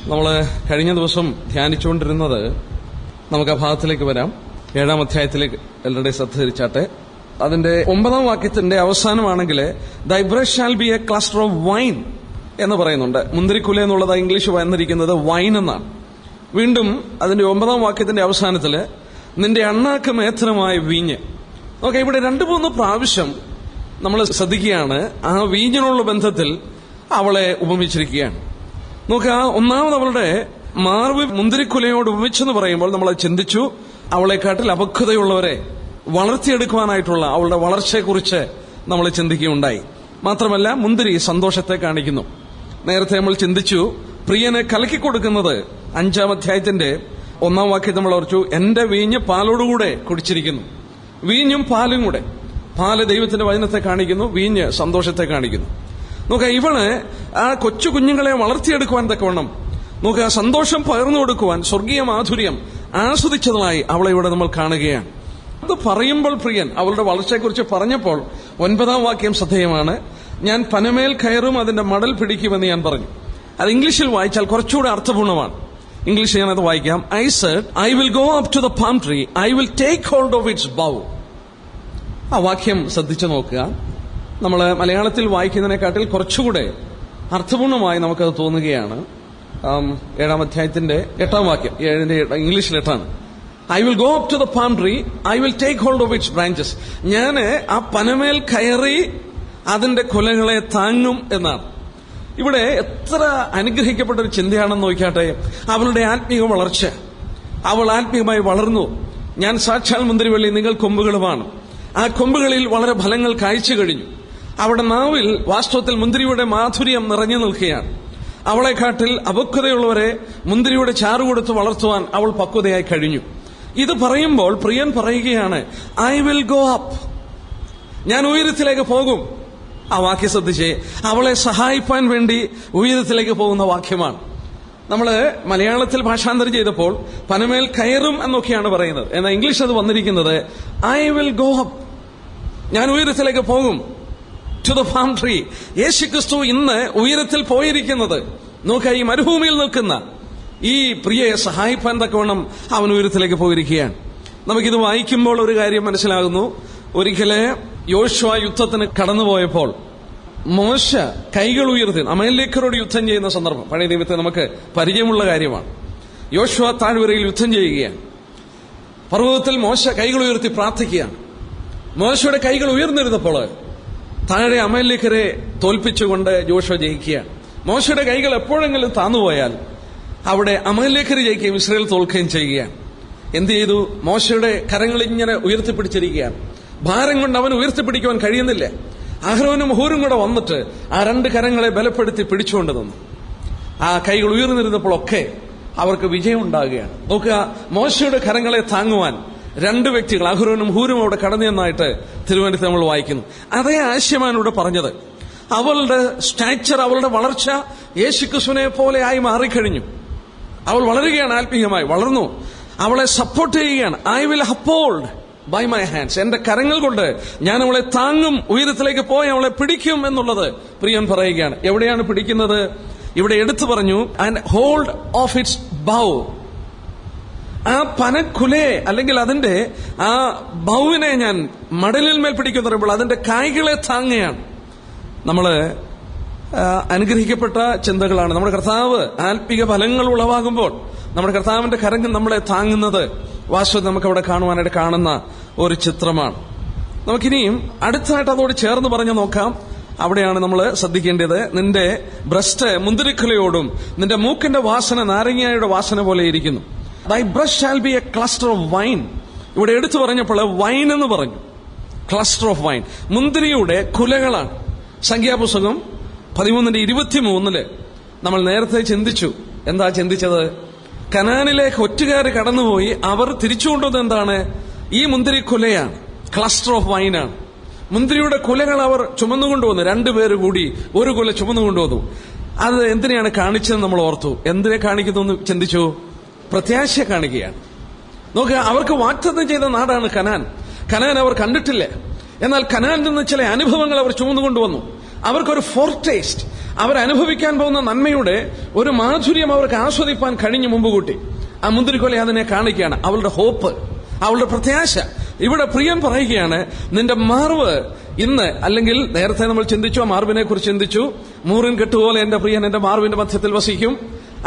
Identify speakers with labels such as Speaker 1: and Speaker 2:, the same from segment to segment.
Speaker 1: നമ്മൾ കഴിഞ്ഞ ദിവസം ധ്യാനിച്ചുകൊണ്ടിരുന്നത്, നമുക്ക് ആ ഭാഗത്തിലേക്ക് വരാം. 7-ാം അധ്യായത്തിലേക്ക് എല്ലാവരുടെ ശ്രദ്ധ തിരിച്ചാട്ടെ. അതിന്റെ 9-ാം വാക്യത്തിന്റെ അവസാനമാണെങ്കിൽ ദൈ brush shall be a cluster of wine എന്ന് പറയുന്നുണ്ട്. മുന്തിരിക്കുല എന്നുള്ളത് ഇംഗ്ലീഷ് വന്നിരിക്കുന്നത് വൈൻ എന്നാണ്. വീണ്ടും അതിന്റെ 9-ാം വാക്യത്തിന്റെ അവസാനത്തിൽ നിന്റെ അണ്ണാക്ക് മേത്തനമായ വീഞ്ഞ്. ഓക്കെ, ഇവിടെ 2-3 പ്രാവശ്യം നമ്മൾ ശ്രദ്ധിക്കുകയാണ്. ആ വീഞ്ഞിനുള്ള ബന്ധത്തിൽ അവളെ ഉപമിച്ചിരിക്കുകയാണ്. നോക്കുക, ഒന്നാമത് അവളുടെ മാർവ് മുന്തിരിക്കുലയോട് ഉപമിച്ചെന്ന് പറയുമ്പോൾ നമ്മൾ ചിന്തിച്ചു, അവളെക്കാട്ടിൽ അപക്വതയുള്ളവരെ വളർത്തിയെടുക്കുവാനായിട്ടുള്ള അവളുടെ വളർച്ചയെക്കുറിച്ച് നമ്മൾ ചിന്തിക്കുകയുണ്ടായി. മാത്രമല്ല, മുന്തിരി സന്തോഷത്തെ കാണിക്കുന്നു. നേരത്തെ നമ്മൾ ചിന്തിച്ചു, പ്രിയനെ കലക്കിക്കൊടുക്കുന്നത് 5-ാം അധ്യായത്തിന്റെ 1-ാം വാക്യത്തിൽ നമ്മൾ ഓർച്ചു, എന്റെ വീഞ്ഞ് പാലോടുകൂടെ കുടിച്ചിരിക്കുന്നു. വീഞ്ഞും പാലും കൂടെ. പാല് ദൈവത്തിന്റെ വചനത്തെ കാണിക്കുന്നു, വീഞ്ഞ് സന്തോഷത്തെ കാണിക്കുന്നു. നോക്കുക, ഇവള് ആ കൊച്ചു കുഞ്ഞുങ്ങളെ വളർത്തിയെടുക്കുവാൻ തക്കവണ്ണം നോക്കുക, സന്തോഷം പകർന്നു കൊടുക്കുവാൻ സ്വർഗീയ മാധുര്യം ആസ്വദിച്ചതായി അവളെ ഇവിടെ നമ്മൾ കാണുകയാണ്. അത് പറയുമ്പോൾ പ്രിയൻ അവളുടെ വളർച്ചയെക്കുറിച്ച് പറഞ്ഞപ്പോൾ 9-ാം വാക്യം ശ്രദ്ധേയമാണ്. ഞാൻ പനമേൽ കയറും അതിന്റെ മടൽ പിടിക്കുമെന്ന് ഞാൻ പറഞ്ഞു. അത് ഇംഗ്ലീഷിൽ വായിച്ചാൽ കുറച്ചുകൂടെ അർത്ഥപൂർണ്ണമാണ്. ഇംഗ്ലീഷിൽ ഞാനത് വായിക്കാം. I said I will go up to the palm tree, I will take hold of its bough. ആ വാക്യം ശ്രദ്ധിച്ചു നോക്കുക. നമ്മൾ മലയാളത്തിൽ വായിക്കുന്നതിനെക്കാട്ടിൽ കുറച്ചുകൂടെ അർത്ഥപൂർണമായി നമുക്കത് തോന്നുകയാണ്. 7-ാം അധ്യായത്തിന്റെ 8-ാം വാക്യം, ഇംഗ്ലീഷിൽ 8ആണ്. I will go up to the palm tree, I will take hold of its branches. ഞാൻ ആ പനമേൽ കയറി അതിന്റെ കുലകളെ താങ്ങും എന്നാണ്. ഇവിടെ എത്ര അനുഗ്രഹിക്കപ്പെട്ട ഒരു ചിന്തയാണെന്ന് നോക്കിയാട്ടെ. അവളുടെ ആത്മീയ വളർച്ച, അവൾ ആത്മീയമായി വളർന്നു. ഞാൻ സാക്ഷാൽ മുന്തിരിവള്ളി, നിങ്ങൾ കൊമ്പുകളുമാണ്. ആ കൊമ്പുകളിൽ വളരെ ഫലങ്ങൾ കായ്ച്ചു കഴിഞ്ഞു. അവിടെ നാവിൽ വാസ്തവത്തിൽ മുന്തിരിയുടെ മാധുര്യം നിറഞ്ഞു നിൽക്കുകയാണ്. അവളെക്കാട്ടിൽ അപക്വതയുള്ളവരെ മുന്തിരിയുടെ ചാറുകൊടുത്ത് വളർത്തുവാൻ അവൾ പക്വതയായി കഴിഞ്ഞു. ഇത് പറയുമ്പോൾ പ്രിയൻ പറയുകയാണ്, ഐ വിൽ ഗോ അപ്പ്, ഞാൻ ഉയരത്തിലേക്ക് പോകും. ആ വാക്യം ശ്രദ്ധിച്ചേ, അവളെ സഹായിപ്പാൻ വേണ്ടി ഉയരത്തിലേക്ക് പോകുന്ന വാക്യമാണ്. നമ്മൾ മലയാളത്തിൽ ഭാഷാന്തരം ചെയ്തപ്പോൾ പനമേൽ കയറും എന്നൊക്കെയാണ് പറയുന്നത്. എന്നാൽ ഇംഗ്ലീഷ് അത് വന്നിരിക്കുന്നത് ഐ വിൽ ഗോ അപ്പ്, ഞാൻ ഉയരത്തിലേക്ക് പോകും. To the palm tree. യേശുക്രിസ്തു ഇന്ന് ഉയരത്തിൽ പോയിരിക്കുന്നത്. നോക്കുക, ഈ മരുഭൂമിയിൽ നിൽക്കുന്ന ഈ പ്രിയയെ സഹായിപ്പാൻ തക്കവണ്ണം അവൻ ഉയരത്തിലേക്ക് പോയിരിക്കുകയാണ്. നമുക്കിത് വായിക്കുമ്പോൾ ഒരു കാര്യം മനസ്സിലാകുന്നു. ഒരിക്കലെ യോശുവ യുദ്ധത്തിന് കടന്നുപോയപ്പോൾ മോശ കൈകൾ ഉയർത്തി അമലേക്കരോട് യുദ്ധം ചെയ്യുന്ന സന്ദർഭം പഴയ നിയമത്തിൽ നമുക്ക് പരിചയമുള്ള കാര്യമാണ്. യോശുവ താഴ്വരയിൽ യുദ്ധം ചെയ്യുകയാണ്. പർവ്വതത്തിൽ മോശ കൈകൾ ഉയർത്തി പ്രാർത്ഥിക്കുകയാണ്. മോശയുടെ കൈകൾ ഉയർന്നിരുന്നപ്പോൾ താഴെ അമലേക്കരെ തോൽപ്പിച്ചുകൊണ്ട് യോശുവ ജയിക്കുകയാണ്. മോശയുടെ കൈകൾ എപ്പോഴെങ്കിലും താന്നുപോയാൽ അവിടെ അമലേക്കര് ജയിക്കുകയും ഇസ്രായേൽ തോൽക്കുകയും ചെയ്യുകയാണ്. എന്ത് ചെയ്തു? മോശയുടെ കരങ്ങൾ ഇങ്ങനെ ഉയർത്തിപ്പിടിച്ചിരിക്കുകയാണ്. ഭാരം കൊണ്ട് അവൻ ഉയർത്തിപ്പിടിക്കുവാൻ കഴിയുന്നില്ല. അഹ്റോനും ഹൂരും കൂടെ വന്നിട്ട് ആ 2 കരങ്ങളെ ബലപ്പെടുത്തി പിടിച്ചുകൊണ്ട് നിന്നു. ആ കൈകൾ ഉയർന്നിരുന്നപ്പോഴൊക്കെ അവർക്ക് വിജയം ഉണ്ടാകുകയാണ്. നോക്കുക, മോശയുടെ കരങ്ങളെ താങ്ങുവാൻ 2 വ്യക്തികൾ അഹ്റോനും ഹൂരും അവിടെ കടന്നു എന്നായിട്ട് തിരുവനന്തപുരത്ത് നമ്മൾ വായിക്കുന്നു. അതേ ആശയമാണ് ഇവിടെ പറഞ്ഞത്. അവളുടെ സ്റ്റാച്ചർ, അവളുടെ വളർച്ച യേശുക്രിസ്തുവിനെ പോലെ ആയി മാറിക്കഴിഞ്ഞു. അവൾ വളരുകയാണ്, ആത്മീയമായി വളർന്നു. അവളെ സപ്പോർട്ട് ചെയ്യുകയാണ്. I will uphold by my hands, എന്റെ കരങ്ങൾ കൊണ്ട് ഞാൻ അവളെ താങ്ങും, ഉയരത്തിലേക്ക് പോയി അവളെ പിടിക്കും എന്നുള്ളത് പ്രിയൻ പറയുകയാണ്. എവിടെയാണ് പിടിക്കുന്നത്? ഇവിടെ എടുത്തു പറഞ്ഞു, and hold of its bough. ആ പനക്കുലയെ അല്ലെങ്കിൽ അതിന്റെ ആ ബൗവിനെ ഞാൻ മടലിൽ മേൽ പിടിക്കുന്ന പറയുമ്പോൾ അതിന്റെ കായ്കളെ താങ്ങുകയാണ്. നമ്മള് അനുഗ്രഹിക്കപ്പെട്ട ചിന്തകളാണ്. നമ്മുടെ കർത്താവ് ആത്മീക ഫലങ്ങൾ ഉളവാകുമ്പോൾ നമ്മുടെ കർത്താവിന്റെ കരങ്ങൾ നമ്മളെ താങ്ങുന്നത് വാസ്തവത്തിൽ നമുക്ക് അവിടെ കാണുവാനായിട്ട് കാണുന്ന ഒരു ചിത്രമാണ്. നമുക്കിനിയും അടുത്തായിട്ട് അതോട് ചേർന്ന് പറഞ്ഞു നോക്കാം. അവിടെയാണ് നമ്മൾ ശ്രദ്ധിക്കേണ്ടത്. നിന്റെ ബ്രസ്റ്റ് മുന്തിരിക്കുലയോടും നിന്റെ മൂക്കിന്റെ വാസന നാരങ്ങയുടെ വാസന പോലെ ഇരിക്കുന്നു. Thy breast shall be a cluster of vine. ഇവിടെ എടുത്തു പറഞ്ഞപ്പോൾ വൈൻ എന്ന് പറഞ്ഞു. ക്ലസ്റ്റർ ഓഫ് വൈൻ, മുന്തിരിയുടെ കുലകളാണ്. സംഖ്യാപുസ്തകം 13:23 നമ്മൾ നേരത്തെ ചിന്തിച്ചു. എന്താ ചിന്തിച്ചത്? കനാനിലേക്ക് ഒറ്റുകാർ കടന്നുപോയി അവർ തിരിച്ചുകൊണ്ടുവന്നത് എന്താണ്? ഈ മുന്തിരി കുലയാണ്, ക്ലസ്റ്റർ ഓഫ് വൈനാണ്. മുന്തിരിയുടെ കുലകൾ അവർ ചുമന്നുകൊണ്ടുവന്നു. 2 പേര് കൂടി ഒരു കുല ചുമന്നുകൊണ്ടുവന്നു. അത് എന്തിനെയാണ് കാണിച്ചതെന്ന് നമ്മൾ ഓർത്തു. എന്തിനെ കാണിക്കുന്നു എന്ന് ചിന്തിച്ചു? പ്രത്യാശയെ കാണിക്കുകയാണ്. നോക്കുക, അവർക്ക് വാഗ്ദത്തം ചെയ്ത നാടാണ് കനാൻ. കനാൻ അവർ കണ്ടിട്ടില്ല. എന്നാൽ കനാനിൽ നിന്ന് ചില അനുഭവങ്ങൾ അവർ ചുമന്നുകൊണ്ടുവന്നു. അവർക്കൊരു ഫോർടേസ്റ്റ്, അവരനുഭവിക്കാൻ പോകുന്ന നന്മയുടെ ഒരു മാധുര്യം അവർക്ക് ആസ്വദിപ്പാൻ കഴിഞ്ഞു മുമ്പ് കൂട്ടി. ആ മുന്തിരിക്കൊല അതിനെ കാണിക്കുകയാണ്, അവളുടെ ഹോപ്പ്, അവളുടെ പ്രത്യാശ. ഇവിടെ പ്രിയൻ പറയുകയാണ്, നിന്റെ മാർവ് ഇന്ന്, അല്ലെങ്കിൽ നേരത്തെ നമ്മൾ ചിന്തിച്ചു, ആ മാർവിനെ കുറിച്ച് ചിന്തിച്ചു. മൂറിൻ കെട്ടുപോലെ എന്റെ പ്രിയൻ എന്റെ മാർവിന്റെ മധ്യത്തിൽ വസിക്കും.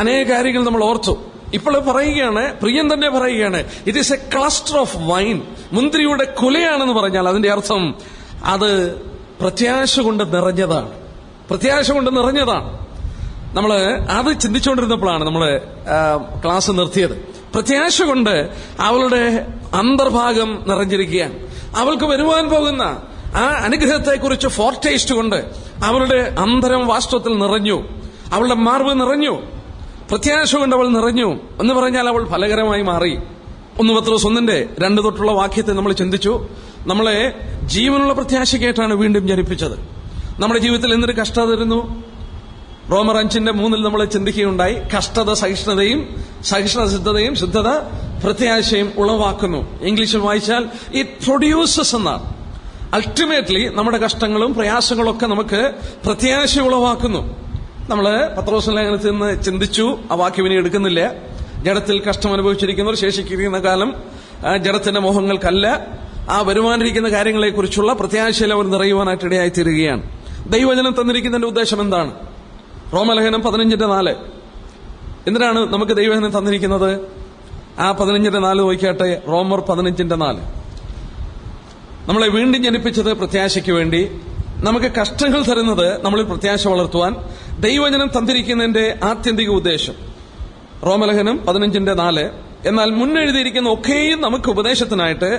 Speaker 1: അനേക കാര്യങ്ങൾ നമ്മൾ ഓർത്തു. ഇപ്പോൾ പറയുകയാണ്, പ്രിയൻ തന്നെ പറയുകയാണ്, it is a cluster of vine. മുന്തിരിയുടെ കുലയാണെന്ന് പറഞ്ഞാൽ അതിന്റെ അർത്ഥം അത് പ്രത്യാശ കൊണ്ട് നിറഞ്ഞതാണ്. പ്രത്യാശ കൊണ്ട് നിറഞ്ഞതാണ്. നമ്മൾ അത് ചിന്തിച്ചുകൊണ്ടിരുന്നപ്പോഴാണ് നമ്മൾ ക്ലാസ് നിർത്തിയത്. പ്രത്യാശ കൊണ്ട് അവളുടെ അന്തർഭാഗം നിറഞ്ഞിരിക്കുകയാണ്. അവൾക്ക് വരുവാൻ പോകുന്ന ആ അനുഗ്രഹത്തെക്കുറിച്ച് ഫോർടേസ്റ്റ് കൊണ്ട് അവളുടെ അന്തരം വാസ്തവത്തിൽ നിറഞ്ഞു. അവളുടെ മാർവ് നിറഞ്ഞു. പ്രത്യാശ കൊണ്ട് അവൾ നിറഞ്ഞു എന്ന് പറഞ്ഞാൽ അവൾ ഫലകരമായി മാറി. 1 പത്രോസ് 1:2 തൊട്ടുള്ള വാക്യത്തെ നമ്മൾ ചിന്തിച്ചു. നമ്മളെ ജീവനുള്ള പ്രത്യാശയ്ക്കായിട്ടാണ് വീണ്ടും ജനിപ്പിച്ചത്. നമ്മുടെ ജീവിതത്തിൽ എന്തൊരു കഷ്ടത തരുന്നു. റോമർ 5:3 നമ്മൾ ചിന്തിക്കുകയുണ്ടായി. കഷ്ടത സഹിഷ്ണുതയും, സഹിഷ്ണുതയും ശുദ്ധത പ്രത്യാശയും ഉളവാക്കുന്നു. ഇംഗ്ലീഷിൽ വായിച്ചാൽ ഇറ്റ് പ്രൊഡ്യൂസസ് എന്നാണ്. അൾട്ടിമേറ്റ്ലി നമ്മുടെ കഷ്ടങ്ങളും പ്രയാസങ്ങളും ഒക്കെ നമുക്ക് പ്രത്യാശ ഉളവാക്കുന്നു. നമ്മള് പത്രോസ് ലേഖനത്തിൽ നിന്ന് ചിന്തിച്ചു. ആ വാക്യം ഇനി എടുക്കുന്നില്ല. ജഡത്തിൽ കഷ്ടം അനുഭവിച്ചിരിക്കുന്നവർ ശേഷിക്കുന്ന കാലം ജഡത്തിന്റെ മോഹങ്ങൾക്കല്ല, ആ വരുവാനിരിക്കുന്ന കാര്യങ്ങളെക്കുറിച്ചുള്ള പ്രത്യാശയിൽ അവർ നിറയുവാനായിട്ട് ഇടയായി തീരുകയാണ്. ദൈവവചനം തന്നിരിക്കുന്നതിന്റെ ഉദ്ദേശം എന്താണ്? റോമലേഖനം 15:4. എന്തിനാണ് നമുക്ക് ദൈവവചനം തന്നിരിക്കുന്നത്? ആ 15:4 നോക്കിയാട്ടെ. റോമർ 15:4. നമ്മളെ വീണ്ടും ജനിപ്പിച്ചത് പ്രത്യാശയ്ക്ക് വേണ്ടി, നമുക്ക് കഷ്ടങ്ങൾ തരുന്നത് നമ്മളിൽ പ്രത്യാശ വളർത്തുവാൻ ദൈവവചനം തന്നിരിക്കുന്നതിന്റെ ആത്യന്തിക ഉദ്ദേശം. റോമലേഖനം 15:4. എന്നാൽ മുന്നെഴുതിയിരിക്കുന്ന ഒക്കെയും നമുക്ക് ഉപദേശത്തിനായിട്ട്,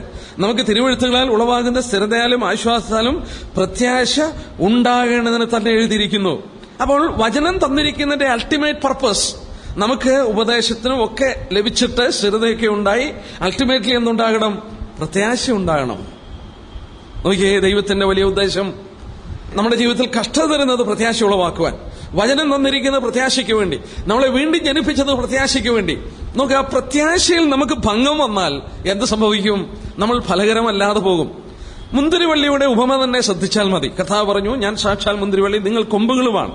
Speaker 1: നമുക്ക് തിരുവെഴുത്തുകളാൽ ഉളവാകുന്ന സ്ഥിരതയാലും ആശ്വാസത്താലും പ്രത്യാശ ഉണ്ടാകേണ്ടതിന് തന്നെ എഴുതിയിരിക്കുന്നു. അപ്പോൾ വചനം തന്നിരിക്കുന്നതിന്റെ അൾട്ടിമേറ്റ് പർപ്പസ് നമുക്ക് ഉപദേശത്തിനും ഒക്കെ ലഭിച്ചിട്ട് സ്ഥിരതയൊക്കെ ഉണ്ടായി അൾട്ടിമേറ്റ്ലി എന്തുണ്ടാകണം? പ്രത്യാശ ഉണ്ടാകണം. നോക്കിയേ, ദൈവത്തിന്റെ വലിയ ഉദ്ദേശം നമ്മുടെ ജീവിതത്തിൽ കഷ്ടത തരുന്നത് പ്രത്യാശ ഉളവാക്കുവാൻ. വചനം തന്നിരിക്കുന്ന പ്രത്യാശയ്ക്ക് വേണ്ടി, നമ്മളെ വീണ്ടും ജനിപ്പിച്ചത് പ്രത്യാശയ്ക്ക് വേണ്ടി. നോക്കുക, ആ പ്രത്യാശയിൽ നമുക്ക് ഭംഗം വന്നാൽ എന്ത് സംഭവിക്കും? നമ്മൾ ഫലകരമല്ലാതെ പോകും. മുന്തിരിവള്ളിയുടെ ഉപമ തന്നെ ശ്രദ്ധിച്ചാൽ മതി. കർത്താവ് പറഞ്ഞു, ഞാൻ സാക്ഷാൽ മുന്തിരിവള്ളി, നിങ്ങൾ കൊമ്പുകളുമാണ്.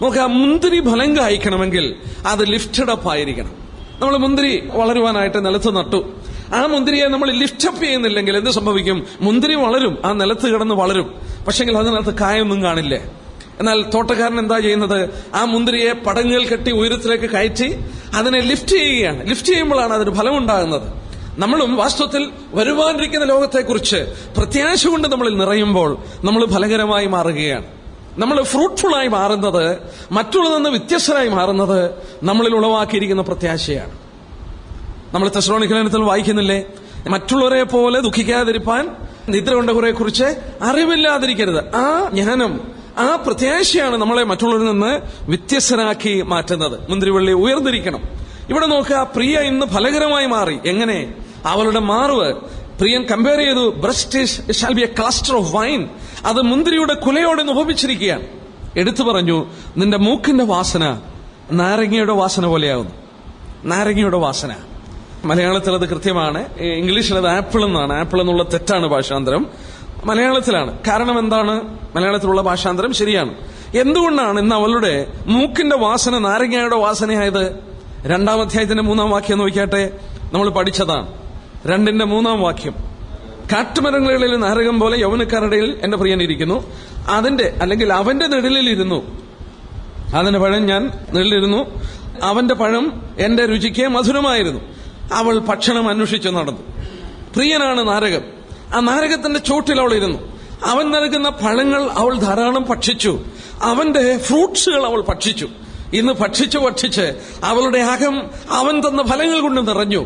Speaker 1: നോക്കുക, മുന്തിരി ഫലം കായ്ക്കണമെങ്കിൽ അത് ലിഫ്റ്റഡ് അപ്പ് ആയിരിക്കണം. നമ്മൾ മുന്തിരി വളരുവാനായിട്ട് നിലത്ത് നട്ടു. ആ മുന്തിരിയെ നമ്മൾ ലിഫ്റ്റപ്പ് ചെയ്യുന്നില്ലെങ്കിൽ എന്ത് സംഭവിക്കും? മുന്തിരി വളരും, ആ നിലത്ത് കിടന്ന് വളരും, പക്ഷെങ്കിൽ അതിനകത്ത് കായൊന്നും കാണില്ലേ. എന്നാൽ തോട്ടക്കാരൻ എന്താ ചെയ്യുന്നത്? ആ മുന്തിരിയെ പടങ്ങുകൾ കെട്ടി ഉയരത്തിലേക്ക് കയറ്റി അതിനെ ലിഫ്റ്റ് ചെയ്യുകയാണ്. ലിഫ്റ്റ് ചെയ്യുമ്പോഴാണ് അതിന് ഫലമുണ്ടാകുന്നത്. നമ്മളും വാസ്തവത്തിൽ വരുവാനിരിക്കുന്ന ലോകത്തെക്കുറിച്ച് പ്രത്യാശ കൊണ്ട് നമ്മളിൽ നിറയുമ്പോൾ നമ്മൾ ഫലകരമായി മാറുകയാണ്. നമ്മൾ ഫ്രൂട്ട്ഫുള്ളായി മാറുന്നത്, മറ്റുള്ളതിൽ നിന്ന് വ്യത്യസ്തരായി മാറുന്നത് നമ്മളിൽ ഉളവാക്കിയിരിക്കുന്ന പ്രത്യാശയാണ്. നമ്മൾ തെസ്സലോനിക്ക ലേഖനത്തിൽ വായിക്കുന്നില്ലേ, മറ്റുള്ളവരെ പോലെ ദുഃഖിക്കാതിരിപ്പാൻ നിദ്ര കൊണ്ട കുറെ കുറിച്ച് അറിവില്ലാതിരിക്കരുത്. ആ ജ്ഞാനം, ആ പ്രത്യാശയാണ് നമ്മളെ മറ്റുള്ളവരിൽ നിന്ന് വ്യത്യസ്തരാക്കി മാറ്റുന്നത്. മുന്തിരിവള്ളി ഉയർന്നിരിക്കണം. ഇവിടെ നോക്കുക, പ്രിയ ഇന്ന് ഫലകരമായി മാറി. എങ്ങനെ? അവളുടെ മാർവ് പ്രിയൻ കമ്പയർ ചെയ്തു. Breast shall be a cluster of wine. അത് മുന്തിരിയുടെ കുലയോടെ ഉപമിച്ചിരിക്കുകയാണ്. എടുത്തു പറഞ്ഞു, നിന്റെ മൂക്കിന്റെ വാസന നാരങ്ങയുടെ വാസന പോലെയാകുന്നു. നാരങ്ങയുടെ വാസന. മലയാളത്തിൽ അത് കൃത്യമാണ്. ഇംഗ്ലീഷിൽ അത് ആപ്പിൾ എന്നാണ്. ആപ്പിൾ എന്നുള്ള തെറ്റാണ് ഭാഷാന്തരം. മലയാളത്തിലാണ്. കാരണം എന്താണ്? മലയാളത്തിലുള്ള ഭാഷാന്തരം ശരിയാണ്. എന്തുകൊണ്ടാണ് ഇന്ന് അവളുടെ മൂക്കിന്റെ വാസന നാരങ്ങയുടെ വാസനയായത്? 2-ാം അധ്യായത്തിന്റെ 3-ാം വാക്യം നോക്കിയാട്ടെ. നമ്മൾ പഠിച്ചതാണ്. 2-ന്റെ 3-ാം വാക്യം. കാട്ടുമരങ്ങളിൽ നാരകം പോലെ യൗവനക്കാരുടെ എന്റെ പ്രിയൻ ഇരിക്കുന്നു. അതിന്റെ അല്ലെങ്കിൽ അവന്റെ നിഴലിലിരുന്നു. അതിന്റെ പഴം ഞാൻ നിഴലിരുന്നു. അവന്റെ പഴം എന്റെ രുചിക്ക് മധുരമായിരുന്നു. അവൾ ഭക്ഷണം അന്വേഷിച്ചു നടന്നു. പ്രിയനാണ് നാരകം. ആ നാരകത്തിന്റെ ചോട്ടിൽ അവൾ ഇരുന്നു. അവൻ നൽകുന്ന പഴങ്ങൾ അവൾ ധാരാളം ഭക്ഷിച്ചു. അവന്റെ ഫ്രൂട്ട്സുകൾ അവൾ ഭക്ഷിച്ചു. ഇന്ന് ഭക്ഷിച്ച് അവളുടെ അകം അവൻ തന്ന ഫലങ്ങൾ കൊണ്ട് നിറഞ്ഞു.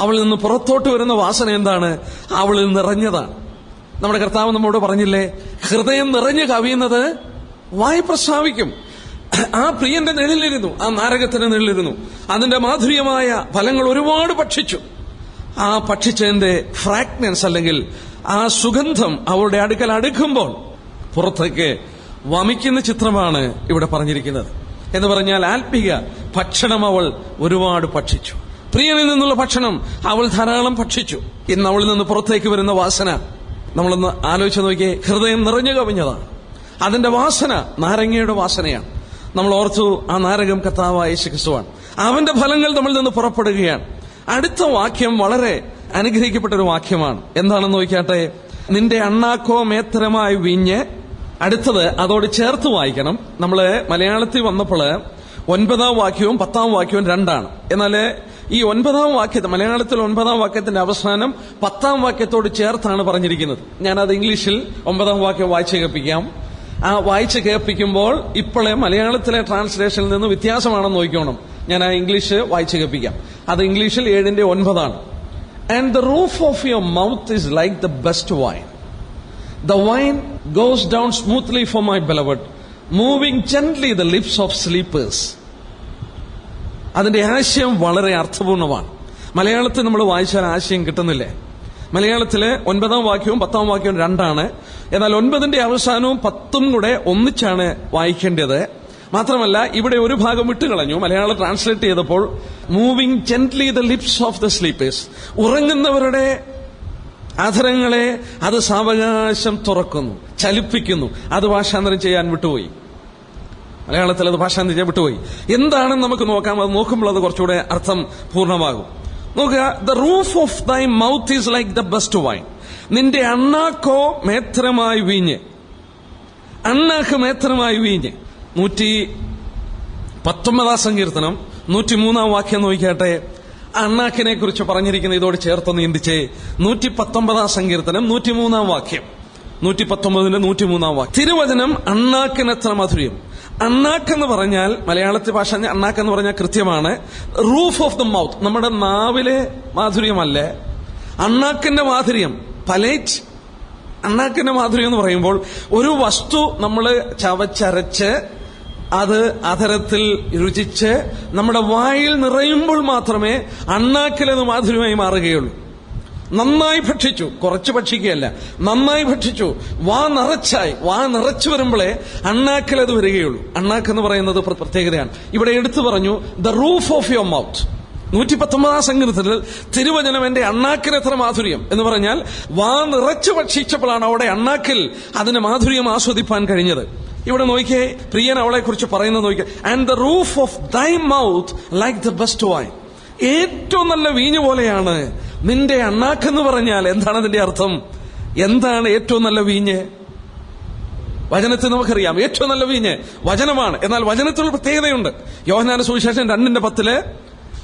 Speaker 1: അവളിൽ നിന്ന് പുറത്തോട്ട് വരുന്ന വാസന എന്താണ്? അവളിൽ നിറഞ്ഞതാണ്. നമ്മുടെ കർത്താവ് നമ്മോട് പറഞ്ഞില്ലേ, ഹൃദയം നിറഞ്ഞു കവിയുന്നത് വായ് പ്രസ്താവിക്കും. ആ പ്രിയന്റെ നിഴലിലിരുന്നു, ആ നാരകത്തിന്റെ നിഴലിലിരുന്നു. അതിന്റെ മാധുര്യമായ ഫലങ്ങൾ ഒരുപാട് ഭക്ഷിച്ചു. ആ ഭക്ഷിച്ചതിന്റെ ഫ്രാഗ്നൻസ് അല്ലെങ്കിൽ ആ സുഗന്ധം അവളുടെ അടുക്കൽ അടുക്കുമ്പോൾ പുറത്തേക്ക് വമിക്കുന്ന ചിത്രമാണ് ഇവിടെ പറഞ്ഞിരിക്കുന്നത്. എന്ന് പറഞ്ഞാൽ ആത്മീക ഭക്ഷണം അവൾ ഒരുപാട് ഭക്ഷിച്ചു. പ്രിയനിൽ നിന്നുള്ള ഭക്ഷണം അവൾ ധാരാളം ഭക്ഷിച്ചു. ഇന്ന് അവളിൽ നിന്ന് പുറത്തേക്ക് വരുന്ന വാസന നമ്മളൊന്ന് ആലോചിച്ച് നോക്കിയേ. ഹൃദയം നിറഞ്ഞു കവിഞ്ഞതാണ്. അതിന്റെ വാസന നാരങ്ങയുടെ വാസനയാണ്. നമ്മൾ ഓർത്തു, ആ നാരകം കർത്താവായ യേശുക്രിസ്തുവാണ്. അവന്റെ ഫലങ്ങൾ നമ്മളിൽ നിന്ന് പുറപ്പെടുകയാണ്. അടുത്ത വാക്യം വളരെ അനുഗ്രഹിക്കപ്പെട്ട ഒരു വാക്യമാണ്. എന്താണെന്ന് നോക്കിയാട്ടെ. നിന്റെ അണ്ണാക്കോ മേത്തരമായി വീഞ്ഞ്. അടുത്തത് അതോട് ചേർത്ത് വായിക്കണം. നമ്മള് മലയാളത്തിൽ വന്നപ്പോൾ 9-ാം വാക്യവും 10-ാം വാക്യവും രണ്ടാണ്. എന്നാൽ ഈ 9-ാം വാക്യത്തെ, മലയാളത്തിൽ 9-ാം വാക്യത്തിന്റെ അവസാനം 10-ാം വാക്യത്തോട് ചേർത്താണ് പറഞ്ഞിരിക്കുന്നത്. ഞാനത് ഇംഗ്ലീഷിൽ 9-ാം വാക്യം വായിച്ചു കേൾപ്പിക്കാം. ആ വായിച്ച് കേൾപ്പിക്കുമ്പോൾ ഇപ്പോഴേ മലയാളത്തിലെ ട്രാൻസ്ലേഷനിൽ നിന്ന് വ്യത്യാസമാണെന്ന് നോക്കിക്കോണം. ഞാൻ ആ ഇംഗ്ലീഷ് വായിച്ച് കേൾപ്പിക്കാം. അത് ഇംഗ്ലീഷിൽ 7:9. And the roof of your mouth is like the best wine. The wine goes down smoothly for my beloved, moving gently the lips of sleepers. അതിന്റെ ആശയം വളരെ അർത്ഥപൂർണമാണ്. മലയാളത്തിൽ നമ്മൾ വായിച്ചാൽ ആശയം കിട്ടുന്നില്ലേ? മലയാളത്തിലെ 9-ാം വാക്യവും 10-ാം വാക്യവും രണ്ടാണ്. എന്നാൽ 9-ന്റെ അവസാനവും 10-ഉം കൂടെ ഒന്നിച്ചാണ് വായിക്കേണ്ടത്. മാത്രമല്ല, ഇവിടെ ഒരു ഭാഗം വിട്ടുകളഞ്ഞു. മലയാളം ട്രാൻസ്ലേറ്റ് ചെയ്തപ്പോൾ moving gently the lips of the sleepers, ഉറങ്ങുന്നവരുടെ അധരങ്ങളെ അത് സാവകാശം തുറക്കുന്നു, ചലിപ്പിക്കുന്നു. അത് ഭാഷാന്തരം ചെയ്യാൻ വിട്ടുപോയി. മലയാളത്തിൽ അത് ഭാഷാന്തരം ചെയ്യാൻ വിട്ടുപോയി. എന്താണെന്ന് നമുക്ക് നോക്കാം. അത് നോക്കുമ്പോൾ അത് കുറച്ചുകൂടെ അർത്ഥം പൂർണ്ണമാകും. നോക്കുക. ദ റൂഫ് ഓഫ് ദൈ mouth is like the best wine. നിന്റെ അണ്ണാക്കോ മേത്രമായി വീഞ്ഞ്. അണ്ണാക്ക് മേത്രമായി വീഞ്ഞ്. 119-ാം സങ്കീർത്തനം 103-ാം വാക്യം നോക്കിയാട്ടെ. അണ്ണാക്കിനെ കുറിച്ച് പറഞ്ഞിരിക്കുന്ന ഇതോട് ചേർത്തൊന്ന് ചിന്തിച്ചേ. 119-ാം സങ്കീർത്തനം 103-ാം വാക്യം. 119-ന്റെ 103-ാം വാക്യം. തിരുവചനം അണ്ണാക്കിനെത്ര മധുര്യം. അണ്ണാക്കെന്ന് പറഞ്ഞാൽ, മലയാളത്തിൽ ഭാഷ അണ്ണാക്കെന്ന് പറഞ്ഞാൽ കൃത്യമാണ് റൂഫ് ഓഫ് ദ മൗത്ത്. നമ്മുടെ നാവിലെ മാധുര്യമല്ലേ അണ്ണാക്കിന്റെ മാധുര്യം. പലേറ്റ്, അണ്ണാക്കിന്റെ മാധുര്യം എന്ന് പറയുമ്പോൾ ഒരു വസ്തു നമ്മൾ ചവച്ചരച്ച് അത് അധരത്തിൽ രുചിച്ച് നമ്മുടെ വായിൽ നിറയുമ്പോൾ മാത്രമേ അണ്ണാക്കിലത് മാധുര്യമായി മാറുകയുള്ളൂ. നന്നായി ഭക്ഷിച്ചു, കുറച്ച് ഭക്ഷിക്കുകയല്ല, നന്നായി ഭക്ഷിച്ചു, വാ നിറച്ചു വരുമ്പോഴേ അണ്ണാക്കിലത് വരികയുള്ളൂ. അണ്ണാക്കെന്ന് പറയുന്നത് പ്രത്യേകതയാണ്. ഇവിടെ എടുത്തു പറഞ്ഞു the roof of your mouth. 119-ാം സങ്കീർത്തനത്തിൽ തിരുവചനം എന്റെ അണ്ണാക്കിന് എത്ര മാധുര്യം എന്ന് പറഞ്ഞാൽ, വാ നിറച്ചു ഭക്ഷിച്ചപ്പോഴാണ് അവിടെ അണ്ണാക്കിൽ അതിന്റെ മാധുര്യം ആസ്വദിപ്പാൻ കഴിഞ്ഞത്. ഇവിടെ നോക്കിയേ, പ്രിയൻ അവളെ കുറിച്ച് പറയുന്നത് നോക്കിയേ. ആൻഡ് ദ റൂഫ് ഓഫ് ദൈ mouth like the best wine. ഏറ്റവും നല്ല വീഞ്ഞ് പോലെയാണ് നിന്റെ അണ്ണാക്കെന്ന് പറഞ്ഞാൽ. എന്താണ് അതിന്റെ അർത്ഥം? എന്താണ് ഏറ്റവും നല്ല വീഞ്ഞ്? വചനത്തിൽ നമുക്കറിയാം ഏറ്റവും നല്ല വീഞ്ഞ് വചനമാണ്. എന്നാൽ വചനത്തിനുള്ള പ്രത്യേകതയുണ്ട്. യോഹന്നാന്റെ സുവിശേഷം 2:10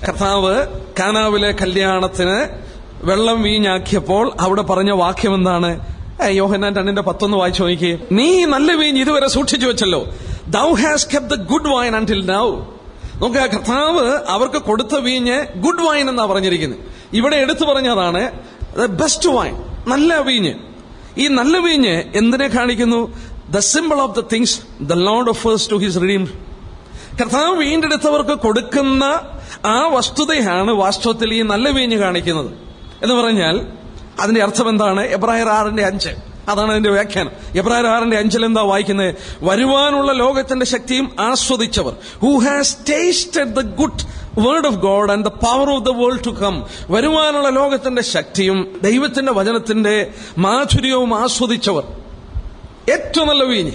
Speaker 1: കർത്താവ് കാനാവിലെ കല്യാണത്തിന് വെള്ളം വീഞ്ഞാക്കിയപ്പോൾ അവിടെ പറഞ്ഞ വാക്യം എന്താണ്? യോഹന്നാൻ 2:10 വായിച്ചു നോക്കിയേ. നീ നല്ല വീഞ്ഞ് ഇതുവരെ സൂക്ഷിച്ചു വെച്ചല്ലോ. Thou hast kept the good wine until now. നോക്കുക, കർത്താവ് അവർക്ക് കൊടുത്ത വീഞ്ഞ് ഗുഡ് വൈൻ എന്നാ പറഞ്ഞിരിക്കുന്നത്. ഇവിടെ എടുത്തു പറഞ്ഞതാണ് ബെസ്റ്റ് വൈൻ, നല്ല വീഞ്ഞ്. ഈ നല്ല വീഞ്ഞ് എന്തിനെ കാണിക്കുന്നു? The symbol of the things the lord offers to his redeemed. കർത്താവ് വീണ്ടെടുത്തവർക്ക് കൊടുക്കുന്ന ആ വസ്തുതയാണ് വാസ്തവത്തിൽ ഈ നല്ല വീഞ്ഞ് കാണിക്കുന്നത്. എന്ന് പറഞ്ഞാൽ അതിന്റെ അർത്ഥം എന്താണ്? എബ്രായർ 6:5 അതാണ് അതിന്റെ വ്യാഖ്യാനം. എബ്രായർ 6:5 എന്താ വായിക്കുന്നത്? വരുവാനുള്ള ലോകത്തിന്റെ ശക്തിയും ആസ്വദിച്ചവർ, who has tasted the good word of God and the power of the world to come. വരുവാനുള്ള ലോകത്തിന്റെ ശക്തിയും ദൈവത്തിന്റെ വചനത്തിന്റെ മാധുര്യവും ആസ്വദിച്ചവർ. ഏറ്റവും നല്ല വീഞ്ഞ്.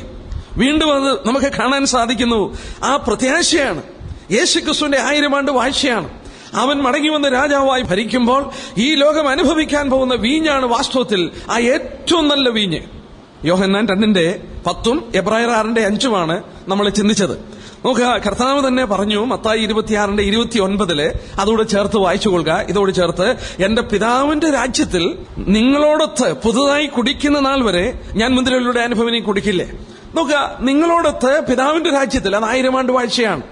Speaker 1: വീണ്ടും അത് നമുക്ക് കാണാൻ സാധിക്കുന്നു. ആ പ്രത്യാശയാണ്. യേശുക്രിസ്തുവിന്റെ 1000 ആണ്ട് വാഴ്ചയാണ്. അവൻ മടങ്ങി വന്ന് രാജാവായി ഭരിക്കുമ്പോൾ ഈ ലോകം അനുഭവിക്കാൻ പോകുന്ന വീഞ്ഞാണ് വാസ്തവത്തിൽ ആ ഏറ്റവും നല്ല വീഞ്ഞ്. യോഹന്നാൻ 2:10 എബ്രായർ 6:5 നമ്മൾ ചിന്തിച്ചത്. നോക്കുക, കർത്താവ് തന്നെ പറഞ്ഞു മത്തായി 26:29 അതോട് ചേർത്ത് വായിച്ചുകൊള്ളുക. ഇതോട് ചേർത്ത്, എന്റെ പിതാവിന്റെ രാജ്യത്തിൽ നിങ്ങളോടൊത്ത് പുതുതായി കുടിക്കുന്ന നാൾ വരെ ഞാൻ മുന്തിരിവള്ളിയുടെ അനുഭവം കുടിക്കില്ലേ. നോക്കുക, നിങ്ങളോടൊത്ത് പിതാവിന്റെ രാജ്യത്തിൽ, അത് 1000 ആണ്ട് വാഴ്ചയാണ്.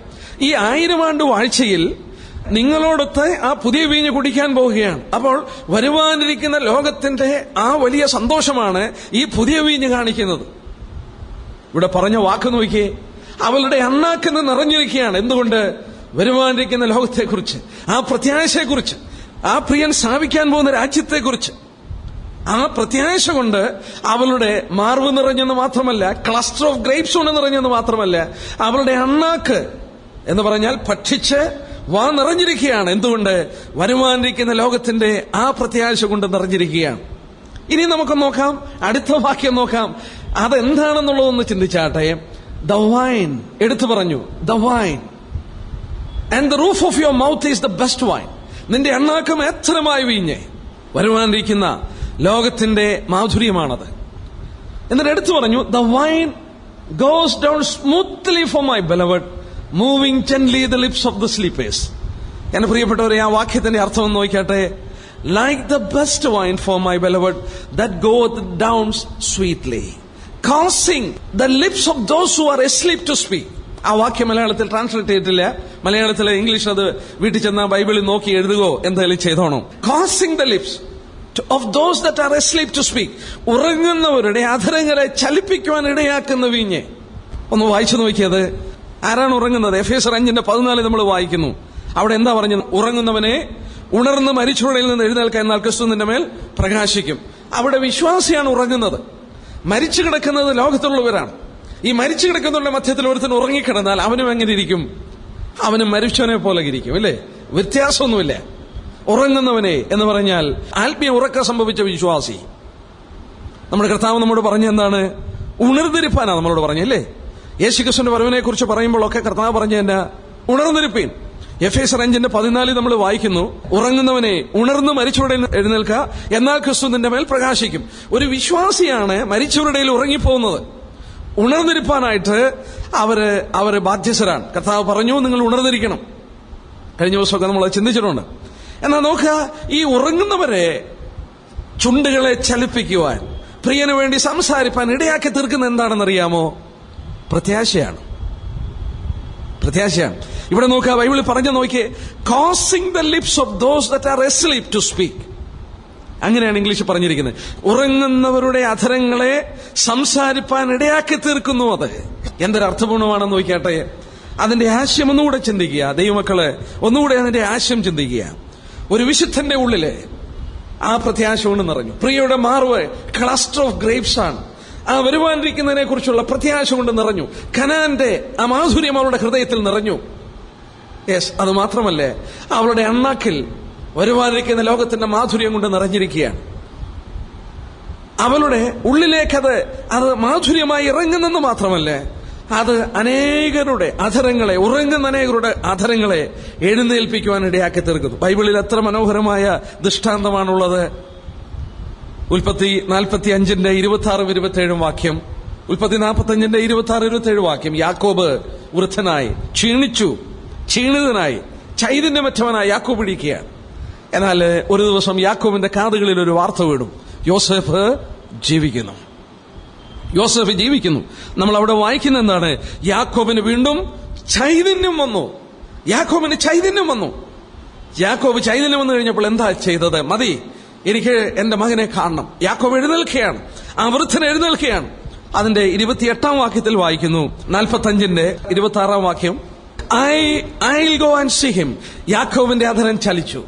Speaker 1: ഈ 1000 ആണ്ട് വാഴ്ചയിൽ നിങ്ങളോടൊത്ത് ആ പുതിയ വീഞ്ഞ് കുടിക്കാൻ പോവുകയാണ്. അപ്പോൾ വരുവാനിരിക്കുന്ന ലോകത്തിന്റെ ആ വലിയ സന്തോഷമാണ് ഈ പുതിയ വീഞ്ഞ് കാണിക്കുന്നത്. ഇവിടെ പറഞ്ഞ വാക്ക് നോക്കിയേ, അവളുടെ അണ്ണാക്കിന്ന് നിറഞ്ഞിരിക്കുകയാണ്. എന്തുകൊണ്ട്? വരുവാനിരിക്കുന്ന ലോകത്തെക്കുറിച്ച്, ആ പ്രത്യാശയെക്കുറിച്ച്, ആ പ്രിയൻ സ്ഥാപിക്കാൻ പോകുന്ന രാജ്യത്തെക്കുറിച്ച്. ആ പ്രത്യാശ കൊണ്ട് അവളുടെ മാർവ് നിറഞ്ഞെന്ന് മാത്രമല്ല, ക്ലസ്റ്റർ ഓഫ് ഗ്രേപ്സ് കൊണ്ട് നിറഞ്ഞെന്ന് മാത്രമല്ല, അവളുടെ അണ്ണാക്ക് എന്ന് പറഞ്ഞാൽ ഭക്ഷിച്ച് വാ നിറഞ്ഞിരിക്കുകയാണ്. എന്തുകൊണ്ട്? വരുവാനിരിക്കുന്ന ലോകത്തിന്റെ ആ പ്രത്യാശ കൊണ്ട് നിറഞ്ഞിരിക്കുകയാണ്. ഇനി നമുക്ക് നോക്കാം, അടുത്ത വാക്യം നോക്കാം. അതെന്താണെന്നുള്ളതൊന്ന് ചിന്തിച്ചാട്ടെ. ദ വൈൻ എടുത്തു പറഞ്ഞു, the wine and the roof of your mouth is the best wine. നിന്റെ അണ്ണാക്കം എത്രമായി വീഞ്ഞ്. വരുവാനിരിക്കുന്ന ലോകത്തിന്റെ മാധുര്യമാണത്. എന്നിട്ട് എടുത്തു പറഞ്ഞു, the wine goes down smoothly for my beloved, moving gently the lips of the sleepers. എന്റെ പ്രിയപ്പെട്ടവരെ, ആ വാക്യത്തിന്റെ അർത്ഥം ഒന്ന് നോക്കിയാട്ടെ. Like the best wine for my beloved that goeth down sweetly, causing the lips of those who are asleep to speak. ആ വാക്യം മലയാളത്തിൽ translate ചെയ്തിട്ടില്ല. മലയാളത്തിലെ ഇംഗ്ലീഷ് അത് വീട്ടിൽ ചെന്ന ബൈബിളിൽ നോക്കി എഴുതുകയോ എന്തായാലും ചെയ്തോണം. Causing the lips of those that are asleep to speak. ഉറങ്ങുന്നവരുടെ അധരങ്ങളെ ചലിപ്പിക്കുവാൻ ഇടയാക്കുന്ന വീഞ്ഞ്. ഒന്ന് വായിച്ചു നോക്കിയത്. ആരാണ് ഉറങ്ങുന്നത്? എഫേസ്യർ 5:14 നമ്മൾ വായിക്കുന്നു. അവിടെ എന്താ പറഞ്ഞത്? ഉറങ്ങുന്നവനെ ഉണർന്ന് മരിച്ചവരിൽ നിന്ന് എഴുന്നേൽക്കാൻ, എന്നാൽ ക്രിസ്തു നിന്റെ മേൽ പ്രകാശിക്കും. അവിടെ വിശ്വാസിയാണ് ഉറങ്ങുന്നത്. മരിച്ചു കിടക്കുന്നത് ലോകത്തുള്ളവരാണ്. ഈ മരിച്ചു കിടക്കുന്നവരുടെ മധ്യത്തിൽ ഒരുത്തൻ ഉറങ്ങിക്കിടന്നാൽ അവനും എങ്ങനെ ഇരിക്കും? അവനും മരിച്ചവനെ പോലെ ഇരിക്കും, അല്ലേ? വ്യത്യാസമൊന്നുമില്ല. ഉറങ്ങുന്നവനെ എന്ന് പറഞ്ഞാൽ ആത്മീയ ഉറക്കം സംഭവിച്ച വിശ്വാസി. നമ്മുടെ കർത്താവ് നമ്മോട് പറഞ്ഞ എന്താണ്? ഉണർന്നിരിപ്പാനാ നമ്മളോട് പറഞ്ഞല്ലേ. യേശുക്രിസ്തുവിന്റെ വരവിനെ കുറിച്ച് പറയുമ്പോഴൊക്കെ കർത്താവ് പറഞ്ഞ എന്നാ? ഉണർന്നിരിപ്പീൻ. എഫേസ്യർ 5:14 നമ്മൾ വായിക്കുന്നു, ഉറങ്ങുന്നവനെ ഉണർന്ന് മരിച്ചവരുടെ എഴുന്നേൽക്ക, എന്നാൽ ക്രിസ്തു നിന്റെ മേൽ പ്രകാശിക്കും. ഒരു വിശ്വാസിയാണ് മരിച്ചവരുടെ ഉറങ്ങിപ്പോകുന്നത്. ഉണർന്നിരിപ്പാനായിട്ട് അവര് ബാധ്യസ്ഥരാണ്. കർത്താവ് പറഞ്ഞു, നിങ്ങൾ ഉണർന്നിരിക്കണം. കഴിഞ്ഞ ദിവസമൊക്കെ നമ്മൾ ചിന്തിച്ചിട്ടുണ്ട്. എന്നാൽ നോക്കുക, ഈ ഉറങ്ങുന്നവരെ ചുണ്ടുകളെ ചലിപ്പിക്കുവാൻ, പ്രിയന് വേണ്ടി സംസാരിപ്പാൻ ഇടയാക്കി തീർക്കുന്ന എന്താണെന്നറിയാമോ? പ്രത്യാശയാണ്. പ്രത്യാശയാണ്. ഇവിടെ നോക്കുക, ബൈബിളിൽ പറഞ്ഞു നോക്കിയേ, causing the lips of those that are asleep to speak. അങ്ങനെയാണ് ഇംഗ്ലീഷ് പറഞ്ഞിരിക്കുന്നത്. ഉറങ്ങുന്നവരുടെ അധരങ്ങളെ സംസാരിപ്പാൻ ഇടയാക്കി തീർക്കുന്നു. അത് എന്തൊരു അർത്ഥപൂർണമാണെന്ന് നോക്കിയാട്ടെ. അതിന്റെ ആശയം ഒന്നുകൂടെ ചിന്തിക്കുക. ദൈവമക്കളെ, ഒന്നുകൂടെ അതിന്റെ ആശയം ചിന്തിക്കുക. ഒരു വിശുദ്ധന്റെ ഉള്ളില് ആ പ്രത്യാശ കൊണ്ട് നിറഞ്ഞു. പ്രിയയുടെ മാർവ് ക്ലസ്റ്റർ ഓഫ് ഗ്രേപ്സ് ആണ്. ആ വരുവാനിരിക്കുന്നതിനെ കുറിച്ചുള്ള പ്രത്യാശ കൊണ്ട് നിറഞ്ഞു. കനാന്റെ ആ മാധുര്യം അവളുടെ ഹൃദയത്തിൽ നിറഞ്ഞു. യെസ്, അത് മാത്രമല്ല, അവളുടെ അണ്ണാക്കിൽ വരുവാനിരിക്കുന്ന ലോകത്തിന്റെ മാധുര്യം കൊണ്ട് നിറഞ്ഞിരിക്കുകയാണ്. അവളുടെ ഉള്ളിലേക്ക് അത് മാധുര്യമായി ഇറങ്ങുന്നെന്ന് മാത്രമല്ല, അത് അനേകരുടെ അധരങ്ങളെ, ഉറങ്ങുന്ന അനേകരുടെ അധരങ്ങളെ എഴുന്നേൽപ്പിക്കുവാൻ ഇടയാക്കി തീർക്കുന്നു. ബൈബിളിൽ എത്ര മനോഹരമായ ദൃഷ്ടാന്തമാണുള്ളത്. ഉൽപ്പത്തി 45:26-27 വാക്യം. ഉൽപ്പത്തി 45:26-27 വാക്യം. യാക്കോബ് വൃദ്ധനായി, ക്ഷീണിതനായി, ചൈതന്യമറ്റവനായി യാക്കോബ് ഇരിക്കുകയാണ്. എന്നാൽ ഒരു ദിവസം യാക്കോബിന്റെ കാതുകളിൽ ഒരു വാർത്ത വീണു. യോസേഫ് ജീവിക്കുന്നു. യോസേഫ് ജീവിക്കുന്നു. നമ്മൾ അവിടെ വായിക്കുന്ന എന്താണ്? യാക്കോബിന് വീണ്ടും ചൈതന്യം വന്നു. യാക്കോബിന് ചൈതന്യം വന്നു. യാക്കോബ് ചൈതന്യം വന്നു കഴിഞ്ഞപ്പോൾ എന്താ ചെയ്തത്? മതി, എനിക്ക് എന്റെ മകനെ കാണണം. യാക്കോബ് എഴുന്നേൽക്കുകയാണ്. ആ വൃദ്ധൻ എഴുന്നേൽക്കുകയാണ്. അതിന്റെ 28 വാക്യത്തിൽ വായിക്കുന്നു. 45:26 വാക്യം. I'll go and see him. യാക്കോബിന്റെ അധരം ചലിച്ചു.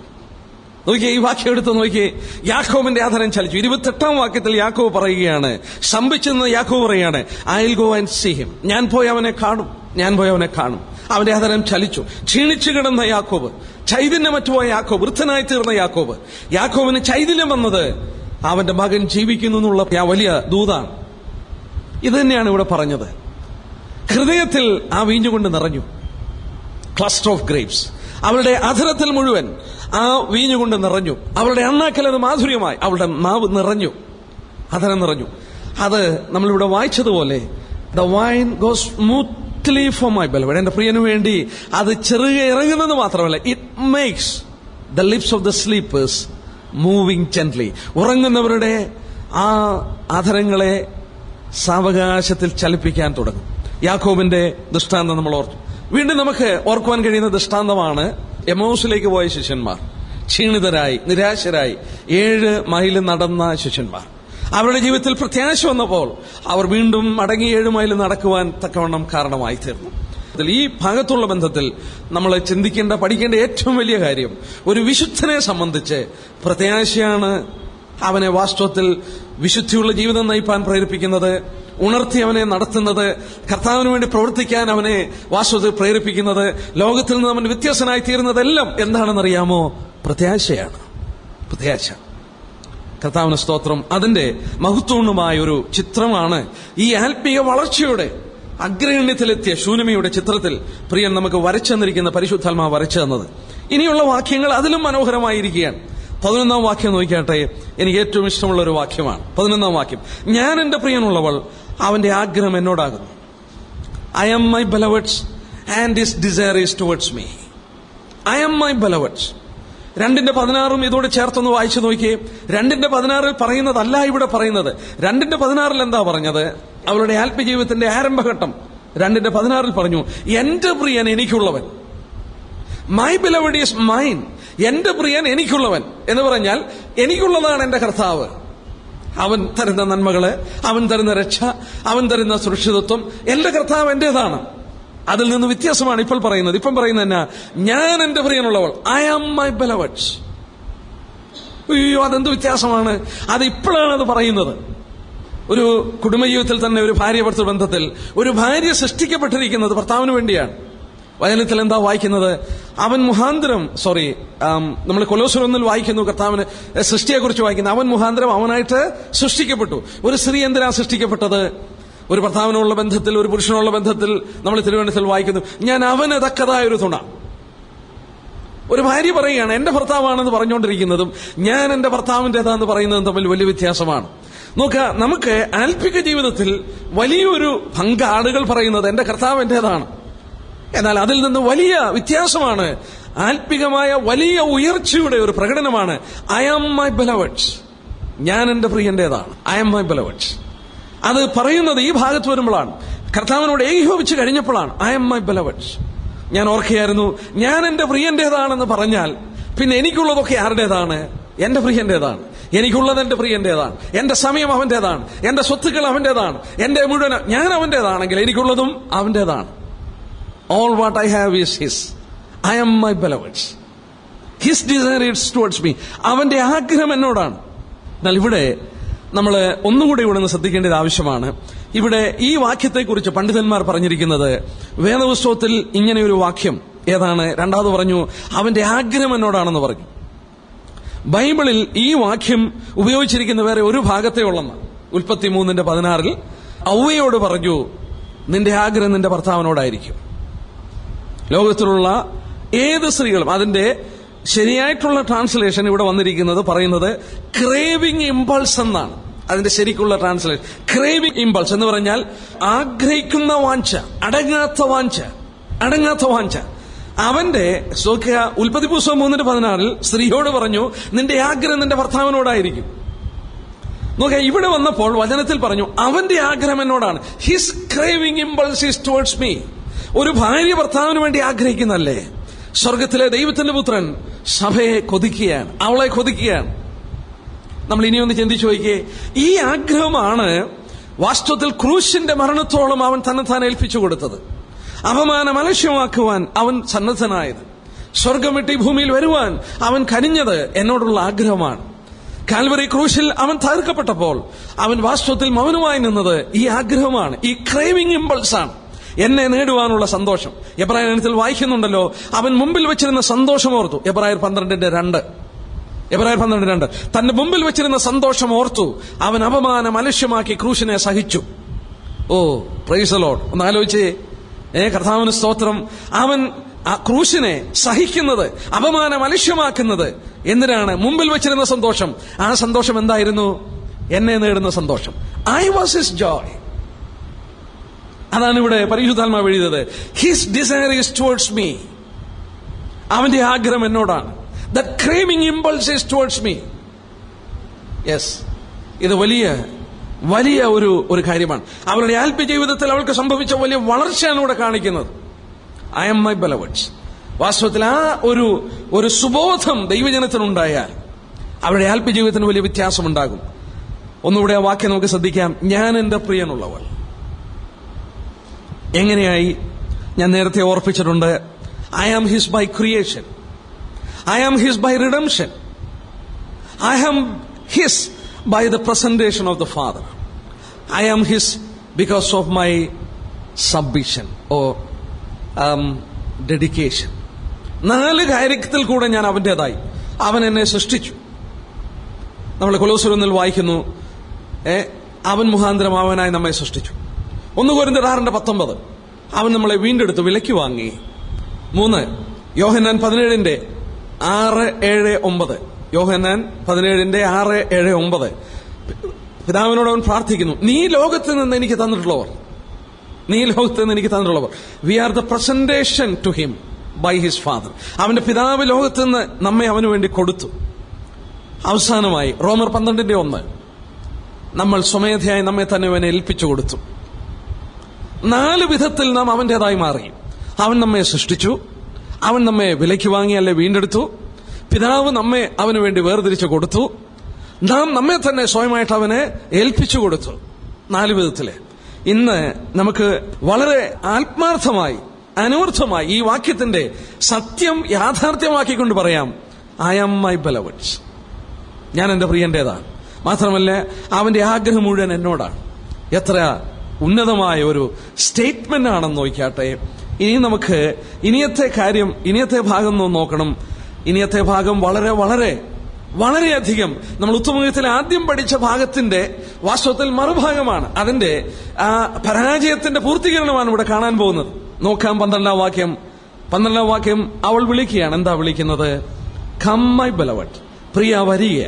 Speaker 1: നോക്കിയേ, ഈ വാക്യം എടുത്ത് നോക്കിയേ. യാക്കോബിന്റെ അധരം ചലിച്ചു. 28 വാക്യത്തിൽ യാക്കോബ് പറയുകയാണ്, സംഭവിച്ചെന്ന് യാക്കോബ് പറയുകയാണ്, I'll go and see him. ഞാൻ പോയി അവനെ കാണും. അവന്റെ അധരം ചലിച്ചു. ക്ഷീണിച്ചു കിടന്ന യാക്കോബ്, ചൈതന്യമറ്റുപോയ യാക്കോബ്, വൃദ്ധനായി തീർന്ന യാക്കോബ്. യാക്കോബിന് ചൈതന്യം വന്നത് അവന്റെ മകൻ ജീവിക്കുന്നു എന്നുള്ള വലിയ ദൂതാണ്. ഇത് തന്നെയാണ് ഇവിടെ പറഞ്ഞത്. ഹൃദയത്തിൽ ആ വീഞ്ഞുകൊണ്ട് നിറഞ്ഞു. Cluster of grapes. അവളുടെ അധരത്തിൽ മുഴുവൻ ആ വീഞ്ഞുകൊണ്ട് നിറഞ്ഞു. അവളുടെ അണ്ണാക്കൽ അത് മാധുര്യമായി. അവളുടെ നാവ് നിറഞ്ഞു, അധരം നിറഞ്ഞു. അത് നമ്മളിവിടെ വായിച്ചതുപോലെ, the vine goes smoothly for my beloved. എന്റെ പ്രിയന് വേണ്ടി അത് ചെറുകെ ഇറങ്ങുന്നത് മാത്രമല്ല, it makes the lips of the sleepers moving gently. ഉറങ്ങുന്നവരുടെ ആ അധരങ്ങളെ സാവകാശത്തിൽ ചലിപ്പിക്കാൻ തുടങ്ങും. യാക്കോബിന്റെ ദൃഷ്ടാന്തം നമ്മൾ ഓർത്തു. വീണ്ടും നമുക്ക് ഓർക്കുവാൻ കഴിയുന്ന ദൃഷ്ടാന്തമാണ് എമൗസിലേക്ക് പോയ ശിഷ്യന്മാർ. ക്ഷീണിതരായി, നിരാശരായി 7 മൈൽ നടന്ന ശിഷ്യന്മാർ. അവരുടെ ജീവിതത്തിൽ പ്രത്യാശ വന്നപ്പോൾ അവർ വീണ്ടും മടങ്ങി 7 മൈൽ നടക്കുവാൻ തക്കവണ്ണം കാരണമായി തീർന്നു. ഈ ഭാഗത്തുള്ള ബന്ധത്തിൽ നമ്മൾ ചിന്തിക്കേണ്ട, പഠിക്കേണ്ട ഏറ്റവും വലിയ കാര്യം, ഒരു വിശുദ്ധനെ സംബന്ധിച്ച് പ്രത്യാശയാണ് അവനെ വാസ്തവത്തിൽ വിശുദ്ധിയുള്ള ജീവിതം നയിപ്പാൻ പ്രേരിപ്പിക്കുന്നത്, ഉണർത്തി അവനെ നടത്തുന്നത്, കർത്താവിന് വേണ്ടി പ്രവർത്തിക്കാൻ അവനെ വാസ്തവത്തിൽ പ്രേരിപ്പിക്കുന്നത്, ലോകത്തിൽ നിന്ന് അവൻ വ്യത്യസ്തനായി തീരുന്നതെല്ലാം എന്താണെന്നറിയാമോ? പ്രത്യാശയാണ്. പ്രത്യാശ. കർത്താവിന് സ്തോത്രം. അതിന്റെ മഹത്വപൂർണമായ ഒരു ചിത്രമാണ് ഈ ആത്മീയ വളർച്ചയുടെ അഗ്രഗണ്യത്തിലെത്തിയ ശൂന്യമയുടെ ചിത്രത്തിൽ പ്രിയൻ നമുക്ക് വരച്ചു തന്നിരിക്കുന്ന പരിശുദ്ധാത്മാവ് വരച്ചു തന്നത്. ഇനിയുള്ള വാക്യങ്ങൾ അതിലും മനോഹരമായിരിക്കുകയാണ്. 11-ാം വാക്യം നോക്കിയാട്ടെ. എനിക്ക് ഏറ്റവും ഇഷ്ടമുള്ള ഒരു വാക്യമാണ് 11-ാം വാക്യം. ഞാൻ എന്റെ പ്രിയനുള്ളവൾ, അവന്റെ ആഗ്രഹം എന്നോടാകുന്നു. I am my beloved's and his desire is towards me. I am my beloved's. 2:16 ഇതോട് ചേർത്തൊന്ന് വായിച്ചു നോക്കിയേ. 2:16 പറയുന്നതല്ല ഇവിടെ പറയുന്നത്. 2:16 എന്താ പറഞ്ഞത്? അവളുടെ ആത്മജീവിതത്തിന്റെ ആരംഭഘട്ടം 2:16 പറഞ്ഞു, എന്റെ പ്രിയൻ എനിക്കുള്ളവൻ. My beloved is mine. എന്റെ പ്രിയൻ എനിക്കുള്ളവൻ എന്ന് പറഞ്ഞാൽ എനിക്കുള്ളതാണ് എന്റെ കർത്താവ്. അവൻ തരുന്ന നന്മകള്, അവൻ തരുന്ന രക്ഷ, അവൻ തരുന്ന സുരക്ഷിതത്വം, എന്റെ കർത്താവ് എന്റേതാണ്. അതിൽ നിന്ന് വ്യത്യാസമാണ് ഇപ്പോൾ പറയുന്നത്. ഇപ്പം പറയുന്നത് എന്നാ? ഞാൻ എന്റെ പ്രിയനുള്ളവൾ. I am my ബെലവഡ്സ്. അയ്യോ, അതെന്ത് വ്യത്യാസമാണ്! അത് ഇപ്പോഴാണ് അത് പറയുന്നത്. ഒരു കുടുംബജീവിതത്തിൽ തന്നെ ഒരു ഭാര്യ ഭർത്തൃ ബന്ധത്തിൽ ഒരു ഭാര്യ സൃഷ്ടിക്കപ്പെട്ടിരിക്കുന്നത് ഭർത്താവിന് വേണ്ടിയാണ്. വചനത്തിൽ എന്താ വായിക്കുന്നത്? അവൻ മുഖാന്തരം നമ്മൾ കൊലോസ്യർ 1 വായിക്കുന്നു, കർത്താവിന് സൃഷ്ടിയെക്കുറിച്ച് വായിക്കുന്നു. അവൻ മുഖാന്തരം അവനായിട്ട് സൃഷ്ടിക്കപ്പെട്ടു. ഒരു സ്ത്രീ എന്തിനാ സൃഷ്ടിക്കപ്പെട്ടത്? ഒരു ഭർത്താവിനുള്ള ബന്ധത്തിൽ, ഒരു പുരുഷനുള്ള ബന്ധത്തിൽ നമ്മൾ തിരുവനന്തപുരത്തിൽ വായിക്കുന്നു, ഞാൻ അവന് തക്കതായ ഒരു തുണ. ഒരു ഭാര്യ പറയുകയാണ് എന്റെ ഭർത്താവാണെന്ന് പറഞ്ഞുകൊണ്ടിരിക്കുന്നതും ഞാൻ എന്റെ ഭർത്താവിന്റേതാന്ന് പറയുന്നതും തമ്മിൽ വലിയ വ്യത്യാസമാണ്. നോക്കുക, നമുക്ക് ആത്മിക ജീവിതത്തിൽ വലിയൊരു പങ്ക് ആളുകൾ പറയുന്നത് എന്റെ കർത്താവ് എന്റേതാണ്. എന്നാൽ അതിൽ നിന്ന് വലിയ വ്യത്യാസമാണ്. ആത്മികമായ വലിയ ഉയർച്ചയുടെ ഒരു പ്രകടനമാണ് ഐ ആം മൈ ബെലവഡ്സ്. ഞാൻ എന്റെ പ്രിയന്റേതാണ്. I am my ബെലവഡ്സ്. അത് പറയുന്നത് ഈ ഭാഗത്ത് വരുമ്പോഴാണ്, കർത്താവിനോട് ഏകീഭവിച്ച് കഴിഞ്ഞപ്പോഴാണ് ഐ ആം മൈ ബെലവഡ്സ്. ഞാൻ ഓർക്കുകയായിരുന്നു, ഞാൻ എന്റെ പ്രിയന്റേതാണെന്ന് പറഞ്ഞാൽ പിന്നെ എനിക്കുള്ളതൊക്കെ ആരുടേതാണ്? എന്റെ പ്രിയന്റേതാണ്. എനിക്കുള്ളത് എന്റെ പ്രിയന്റേതാണ്. എന്റെ സമയം അവന്റേതാണ്. എന്റെ സ്വത്തുക്കൾ അവന്റേതാണ്. എന്റെ മുഴുവൻ ഞാൻ അവന്റേതാണെങ്കിൽ എനിക്കുള്ളതും അവന്റേതാണ്. All what I have is his. I am my beloved's. His desire is towards me. അവന്റെ ആഗ്രഹം എന്നോടാണ്. എന്നാൽ ഇവിടെ നമ്മൾ ഒന്നുകൂടി ഇവിടെ നിന്ന് ശ്രദ്ധിക്കേണ്ടത് ആവശ്യമാണ്. ഇവിടെ ഈ വാക്യത്തെക്കുറിച്ച് പണ്ഡിതന്മാർ പറഞ്ഞിരിക്കുന്നത്, വേദപുസ്തകത്തിൽ ഇങ്ങനെ ഒരു വാക്യം ഏതാണ്? 2ാമത് പറഞ്ഞു അവന്റെ ആഗ്രഹം എന്നോടാണെന്ന് പറഞ്ഞു. ബൈബിളിൽ ഈ വാക്യം ഉപയോഗിച്ചിരിക്കുന്ന വേറെ ഒരു ഭാഗത്തേ ഉള്ളെന്ന്. ഉൽപ്പത്തി 3:16 ഔവയോട് പറഞ്ഞു, നിന്റെ ആഗ്രഹം നിന്റെ ഭർത്താവിനോടായിരിക്കും. ലോകത്തിലുള്ള ഏത് സ്ത്രീകളും, അതിന്റെ ശരിയായിട്ടുള്ള ട്രാൻസ്ലേഷൻ ഇവിടെ വന്നിരിക്കുന്നത് പറയുന്നത് ക്രേവിംഗ് ഇമ്പൾസ് എന്നാണ്. അതിന്റെ ശരിക്കുള്ള ട്രാൻസ്ലേഷൻ ക്രേവിംഗ് ഇമ്പൾസ് എന്ന് പറഞ്ഞാൽ ആഗ്രഹിക്കുന്ന വാഞ്ച, അടങ്ങാത്ത വാഞ്ച, അടങ്ങാത്ത വാഞ്ച. അവന്റെ ഉൽപ്പത്തി പുസ്തകം 3:16 സ്ത്രീയോട് പറഞ്ഞു, നിന്റെ ആഗ്രഹം നിന്റെ ഭർത്താവിനോടായിരിക്കും. നോക്കുക, ഇവിടെ വന്നപ്പോൾ വചനത്തിൽ പറഞ്ഞു അവന്റെ ആഗ്രഹം എന്നോടാണ്. His craving impulse is towards me. ഒരു ഭാര്യ ഭർത്താവിന് വേണ്ടി ആഗ്രഹിക്കുന്നല്ലേ? സ്വർഗത്തിലെ ദൈവത്തിന്റെ പുത്രൻ സഭയെ കൊതിക്കുകയാണ്, അവളെ കൊതിക്കുകയാണ്. നമ്മൾ ഇനിയൊന്ന് ചിന്തിച്ചു നോക്കിയേ. ഈ ആഗ്രഹമാണ് വാസ്തവത്തിൽ ക്രൂശിന്റെ മരണത്തോളം അവൻ തന്നെത്താൻ ഏൽപ്പിച്ചു കൊടുത്തത്. അപമാനം അലക്ഷ്യമാക്കുവാൻ അവൻ സന്നദ്ധനായത്. സ്വർഗം വിട്ട് ഈ ഭൂമിയിൽ വരുവാൻ അവൻ കനിഞ്ഞത് എന്നോടുള്ള ആഗ്രഹമാണ്. കാൽവറി ക്രൂശിൽ അവൻ തകർക്കപ്പെട്ടപ്പോൾ അവൻ വാസ്തവത്തിൽ മൗനമായി നിന്നത് ഈ ആഗ്രഹമാണ്, ഈ ക്രേവിംഗ് ഇമ്പൾസ് ആണ്. എന്നെ നേടുവാനുള്ള സന്തോഷം. എബ്രായർ ലേഖനത്തിൽ വായിക്കുന്നുണ്ടല്ലോ, അവൻ മുമ്പിൽ വെച്ചിരുന്ന സന്തോഷം ഓർത്തു. എബ്രായർ 12:2 തന്റെ മുമ്പിൽ വെച്ചിരുന്ന സന്തോഷം ഓർത്തു അവൻ അപമാനം അലക്ഷ്യമാക്കി ക്രൂശിനെ സഹിച്ചു. ഓ പ്രൈസ് ദി ലോർഡ്. ഒന്ന് ആലോചിച്ചേ, കർത്താവിന് സ്തോത്രം. അവൻ ആ ക്രൂശിനെ സഹിക്കുന്നത്, അപമാനം അലക്ഷ്യമാക്കുന്നത് എന്തിനാണ്? മുമ്പിൽ വെച്ചിരുന്ന സന്തോഷം. ആ സന്തോഷം എന്തായിരുന്നു? എന്നെ നേടുന്ന സന്തോഷം. I was his joy. അതാണ് ഇവിടെ പരിശുദ്ധാത്മാവ് എഴുതിയത്. His desire is towards me. അവന്റെ ആഗ്രഹം എന്നോടാണ്. That craving impulse is towards me. Yes, ഇത് വലിയ വലിയ ഒരു കാര്യമാണ്. അവളുടെ ആത്മീയ ജീവിതത്തിൽ അവൾക്ക് സംഭവിച്ച വലിയ വളർച്ചയാണ് ഇവിടെ കാണിക്കുന്നത്. I am my beloved's. വാസ്തവത്തിൽ ആ ഒരു സുബോധം ദൈവജനത്തിനുണ്ടായാൽ അവരുടെ ആത്മീയ ജീവിതത്തിന് വലിയ വ്യത്യാസമുണ്ടാകും. ഒന്നുകൂടെ ആ വാക്യം നമുക്ക് ശ്രദ്ധിക്കാം. ഞാൻ എന്റെ പ്രിയനുള്ളവൾ. എങ്ങനെയായി? ഞാൻ നേരത്തെ ഓർപ്പിച്ചിട്ടുണ്ട്. I am his by creation. I am his by redemption. I am his by the presentation of the Father. I am his because of my submission or dedication. 4 കാര്യത്തിൽ കൂടെ ഞാൻ അവന്റേതായി. അവൻ എന്നെ സൃഷ്ടിച്ചു. നമ്മൾ കൊലോസ്യർ 1 വായിക്കുന്നു, അവൻ മുഖാന്തരം അവനായി നമ്മെ സൃഷ്ടിച്ചു. 1 കൊരിന്ത്യർ 6:19 അവൻ നമ്മളെ വീണ്ടെടുത്ത് വിലയ്ക്ക് വാങ്ങി. 3 യോഹന്നാൻ 17:6-7-9 യോഹന്നാൻ 17:6-7-9 പിതാവിനോട് അവൻ പ്രാർത്ഥിക്കുന്നു, നീ ലോകത്ത് നിന്ന് എനിക്ക് തന്നിട്ടുള്ളവർ, we are the presentation to him by his father. അവന്റെ പിതാവ് ലോകത്ത് നിന്ന് നമ്മെ അവന് വേണ്ടി കൊടുത്തു. അവസാനമായി റോമർ 12:1 നമ്മൾ സ്വമേധയായി നമ്മെ തന്നെ അവനെ ഏൽപ്പിച്ചു കൊടുത്തു. 4 വിധത്തിൽ നാം അവന്റേതായി മാറി. അവൻ നമ്മെ സൃഷ്ടിച്ചു, അവൻ നമ്മെ വിലയ്ക്ക് വാങ്ങി അല്ലെ വീണ്ടെടുത്തു, പിതാവ് നമ്മെ അവന് വേണ്ടി വേർതിരിച്ചു കൊടുത്തു, നാം നമ്മെ തന്നെ സ്വയമായിട്ട് അവനെ ഏൽപ്പിച്ചു കൊടുത്തു. 4 വിധത്തില്. ഇന്ന് നമുക്ക് വളരെ ആത്മാർത്ഥമായി അനൂർദ്ധമായി ഈ വാക്യത്തിന്റെ സത്യം യാഥാർത്ഥ്യമാക്കിക്കൊണ്ട് പറയാം, ഐ ആം മൈ ബെലവഡ്സ്. ഞാൻ എന്റെ പ്രിയന്റേതാണ്. മാത്രമല്ല അവന്റെ ആഗ്രഹം മുഴുവൻ എന്നോടാണ്. എത്ര ഉന്നതമായ ഒരു സ്റ്റേറ്റ്മെന്റ് ആണെന്ന് നോക്കിയാട്ടെ. ഇനി നമുക്ക് ഇനിയത്തെ ഭാഗം നോക്കണം. ഇനിയത്തെ ഭാഗം വളരെ വളരെ വളരെയധികം നമ്മൾ ഉത്തമഗീതത്തിൽ ആദ്യം പഠിച്ച ഭാഗത്തിന്റെ വാസ്തവത്തിൽ മറുഭാഗമാണ്. അതിന്റെ പരാജയത്തിന്റെ പൂർത്തീകരണമാണ് ഇവിടെ കാണാൻ പോകുന്നത്. നോക്കാം 12-ാം വാക്യം. അവൾ വിളിക്കുകയാണ്. എന്താ വിളിക്കുന്നത്? കം മൈ ബെലവഡ്, പ്രിയ വരിക,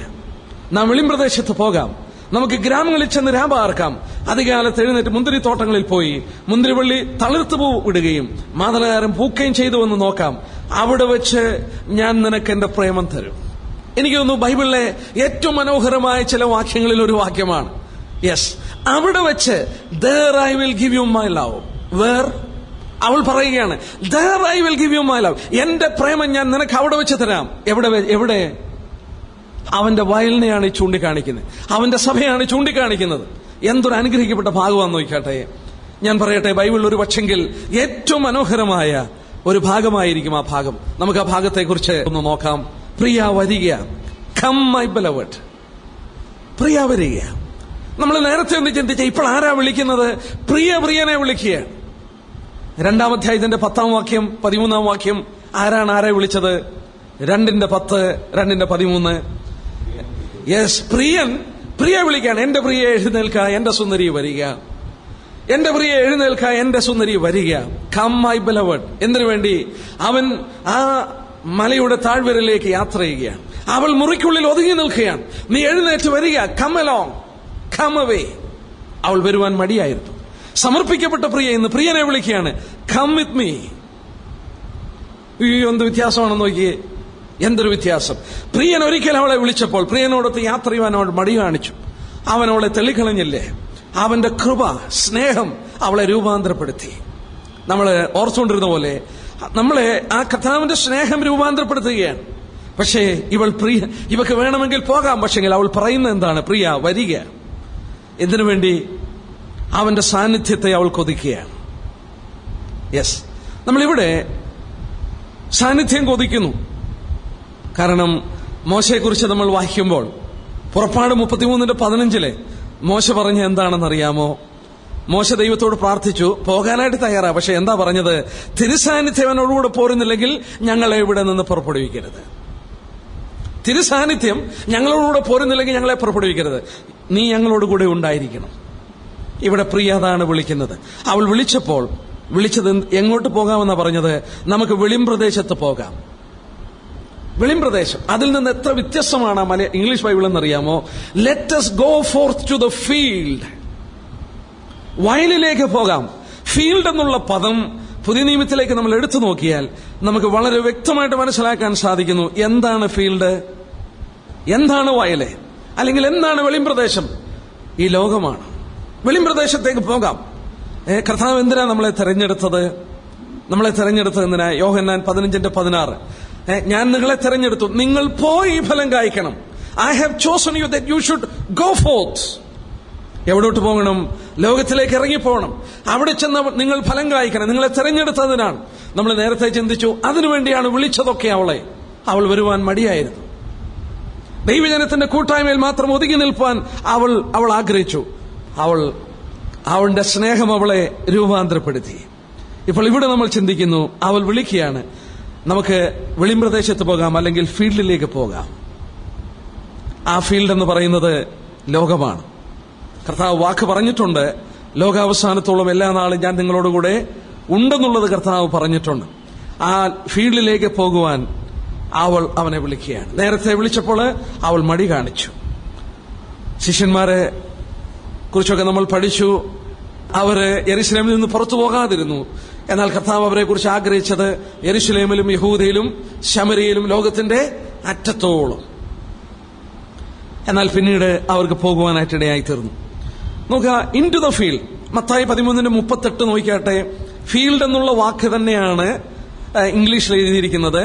Speaker 1: നാം വെളിമ്പ്രദേശത്ത് പോകാം, നമുക്ക് ഗ്രാമങ്ങളിൽ ചെന്ന് രാപാർക്കാം. അധികാലത്ത് എഴുന്നേറ്റ് മുന്തിരിത്തോട്ടങ്ങളിൽ പോയി മുന്തിരിവള്ളി തളിർത്തു വിടുകയും മാതളകാരം പൂക്കുകയും ചെയ്തുവെന്ന് നോക്കാം. അവിടെ വെച്ച് ഞാൻ നിനക്ക് എന്റെ പ്രേമം തരും. എനിക്ക് തോന്നുന്നു ബൈബിളിലെ ഏറ്റവും മനോഹരമായ ചില വാക്യങ്ങളിൽ ഒരു വാക്യമാണ്. യെസ്, അവിടെ വെച്ച് there I will give you my love. Where? അവൾ പറയുകയാണ്, there I will give you my love. എന്റെ പ്രേമം ഞാൻ നിനക്ക് അവിടെ വെച്ച് തരാം. എവിടെ? അവന്റെ വയലിനെയാണ് ചൂണ്ടിക്കാണിക്കുന്നത്, അവന്റെ സഭയാണ് ചൂണ്ടിക്കാണിക്കുന്നത്. എന്തൊരു അനുഗ്രഹിക്കപ്പെട്ട ഭാഗമാണെന്ന് നോക്കട്ടെ. ഞാൻ പറയട്ടെ, ബൈബിളിൽ ഒരു പക്ഷെങ്കിൽ ഏറ്റവും മനോഹരമായ ഒരു ഭാഗമായിരിക്കും ആ ഭാഗം. നമുക്ക് ആ ഭാഗത്തെക്കുറിച്ച് ഒന്ന് നോക്കാം. പ്രിയ വരിക, കം മൈ ബെലവഡ്, പ്രിയ വരിക. നമ്മൾ നേരത്തെ ഒന്ന് ചിന്തിച്ച, ഇപ്പോൾ ആരാ വിളിക്കുന്നത്? പ്രിയനെ വിളിക്കുക. 2-ാം അധ്യായത്തിന്റെ 10-ാം വാക്യം 13-ാം വാക്യം ആരെ വിളിച്ചത്? 2:10, 2:13. യെസ്, പ്രിയ വിളിക്കാണ്. എന്റെ പ്രിയ എഴുന്നേൽക്ക, എന്റെ സുന്ദരി വരിക, എന്റെ പ്രിയ എഴുന്നേൽക്ക, എന്റെ സുന്ദരി വരിക. Come my beloved. എന്തിനു വേണ്ടി? അവൻ ആ മലയുടെ താഴ്വരയിലേക്ക് യാത്ര ചെയ്യുകയാണ്. അവൾ മുറിക്കുള്ളിൽ ഒതുങ്ങി നിൽക്കുകയാണ്. നീ എഴുന്നേറ്റ് വരിക, കം അലോങ്, കം അവേ. അവൾ വരുവാൻ മടിയായിരുന്നു. സമർപ്പിക്കപ്പെട്ട പ്രിയ ഇന്ന് പ്രിയനെ വിളിക്കുകയാണ്, കം വിത്ത് മീ. എന്ത് വ്യത്യാസമാണെന്ന് നോക്കിയേ, എന്തൊരു വ്യത്യാസം. പ്രിയൻ ഒരിക്കൽ അവളെ വിളിച്ചപ്പോൾ പ്രിയനോടൊത്ത് യാത്ര ചെയ്യുവാൻ അവൾ മടി കാണിച്ചു. അവനവളെ തെളിക്കളഞ്ഞില്ലേ? അവന്റെ കൃപ, സ്നേഹം അവളെ രൂപാന്തരപ്പെടുത്തി. നമ്മൾ ഓർത്തുകൊണ്ടിരുന്ന പോലെ നമ്മളെ ആ കർത്താവിന്റെ സ്നേഹം രൂപാന്തരപ്പെടുത്തുകയാണ്. പക്ഷേ ഇവക്ക് വേണമെങ്കിൽ പോകാം. പക്ഷെങ്കിൽ അവൾ പറയുന്നത് എന്താണ്? പ്രിയ വരിക. എന്തിനു വേണ്ടി? അവന്റെ സാന്നിധ്യത്തെ അവൾ കൊതിക്കുകയാണ്. യെസ്, നമ്മളിവിടെ സാന്നിധ്യം കൊതിക്കുന്നു. കാരണം മോശയെക്കുറിച്ച് നമ്മൾ വായിക്കുമ്പോൾ പുറപ്പാട് 33:15 മോശ പറഞ്ഞ എന്താണെന്നറിയാമോ? മോശ ദൈവത്തോട് പ്രാർത്ഥിച്ചു, പോകാനായിട്ട് തയ്യാറാ. പക്ഷെ എന്താ പറഞ്ഞത്? തിരുസാന്നിധ്യം എന്നോടുകൂടെ പോരുന്നില്ലെങ്കിൽ ഞങ്ങളെ ഇവിടെ നിന്ന് പുറപ്പെടുവിക്കരുത്. തിരുസാന്നിധ്യം ഞങ്ങളോടുകൂടെ പോരുന്നില്ലെങ്കിൽ ഞങ്ങളെ പുറപ്പെടുവിക്കരുത്. നീ ഞങ്ങളോട് കൂടെ ഉണ്ടായിരിക്കണം. ഇവിടെ പ്രിയ അതാണ് വിളിക്കുന്നത്. അവൾ വിളിച്ചത് എങ്ങോട്ട് പോകാമെന്നാ പറഞ്ഞത്? നമുക്ക് വെളിമ്പ്രദേശത്ത് പോകാം. വെളിമ്പ്രദേശം, അതിൽ നിന്ന് എത്ര വ്യത്യസ്തമാണ് ഇംഗ്ലീഷ് ബൈബിൾ എന്നറിയാമോ? Let us go forth to the field. വയലിലേക്ക് പോകാം. ഫീൽഡ് എന്നുള്ള പദം പുതിയ നിയമത്തിലേക്ക് നമ്മൾ എടുത്തു നോക്കിയാൽ നമുക്ക് വളരെ വ്യക്തമായിട്ട് മനസ്സിലാക്കാൻ സാധിക്കുന്നു. എന്താണ് ഫീൽഡ്? എന്താണ് വയല്? അല്ലെങ്കിൽ എന്താണ് വെളിമ്പ്രദേശം? ഈ ലോകമാണ്. വെളിമ്പ്രദേശത്തേക്ക് പോകാം. കർത്താവ് എന്തിനാ നമ്മളെ തെരഞ്ഞെടുത്തത്? എന്തിനാ? യോഹന്നാൻ 15:16 ഞാൻ നിങ്ങളെ തെരഞ്ഞെടുത്തു, നിങ്ങൾ പോയി ഫലം കായ്ക്കണം. I have chosen you that you should go forth. എവിടോട്ട് പോകണം? ലോകത്തിലേക്ക് ഇറങ്ങിപ്പോകണം. അവിടെ ചെന്ന് നിങ്ങൾ ഫലം കായ്ക്കണം. നിങ്ങളെ തെരഞ്ഞെടുത്തതിനാണ്. നമ്മൾ നേരത്തെ ചിന്തിച്ചു, അതിനുവേണ്ടിയാണ് വിളിച്ചതൊക്കെ അവൾ വരുവാൻ മടിയായിരുന്നു. ദൈവജനത്തിന്റെ കൂട്ടായ്മയിൽ മാത്രം ഒതുങ്ങി നിൽപ്പാൻ അവൾ ആഗ്രഹിച്ചു. അവളുടെ സ്നേഹം അവളെ രൂപാന്തരപ്പെടുത്തി. ഇപ്പോൾ ഇവിടെ നമ്മൾ ചിന്തിക്കുന്നു, അവൾ വിളിക്കുകയാണ്, നമുക്ക് വെളിമ്പ്രദേശത്ത് പോകാം, അല്ലെങ്കിൽ ഫീൽഡിലേക്ക് പോകാം. ആ ഫീൽഡ് എന്ന് പറയുന്നത് ലോകമാണ്. കർത്താവ് വാക്ക് പറഞ്ഞിട്ടുണ്ട്, ലോകാവസാനത്തോളം എല്ലാ നാളും ഞാൻ നിങ്ങളോടുകൂടെ ഉണ്ടെന്നുള്ളത് കർത്താവ് പറഞ്ഞിട്ടുണ്ട്. ആ ഫീൽഡിലേക്ക് പോകുവാൻ അവനെ വിളിക്കുകയാണ്. നേരത്തെ വിളിച്ചപ്പോൾ അവൾ മടി കാണിച്ചു. ശിഷ്യന്മാരെ കുറിച്ചൊക്കെ നമ്മൾ പഠിച്ചു. അവര് യെരുശലേമിൽ നിന്ന് പുറത്തു പോകാതിരുന്നു. എന്നാൽ കർത്താവ് അവരെ കുറിച്ച് ആഗ്രഹിച്ചത് യെരുശലേമിലും യഹൂദയിലും ശമരിയയിലും ലോകത്തിന്റെ അറ്റത്തോളം. എന്നാൽ പിന്നീട് അവർക്ക് പോകുവാനായിട്ടിടയായി തീർന്നു. നോക്കുക, ഇൻ ടു ദ ഫീൽഡ്. മത്തായി 13:38 നോക്കിയാട്ടെ. ഫീൽഡ് എന്നുള്ള വാക്ക് തന്നെയാണ് ഇംഗ്ലീഷിൽ എഴുതിയിരിക്കുന്നത്.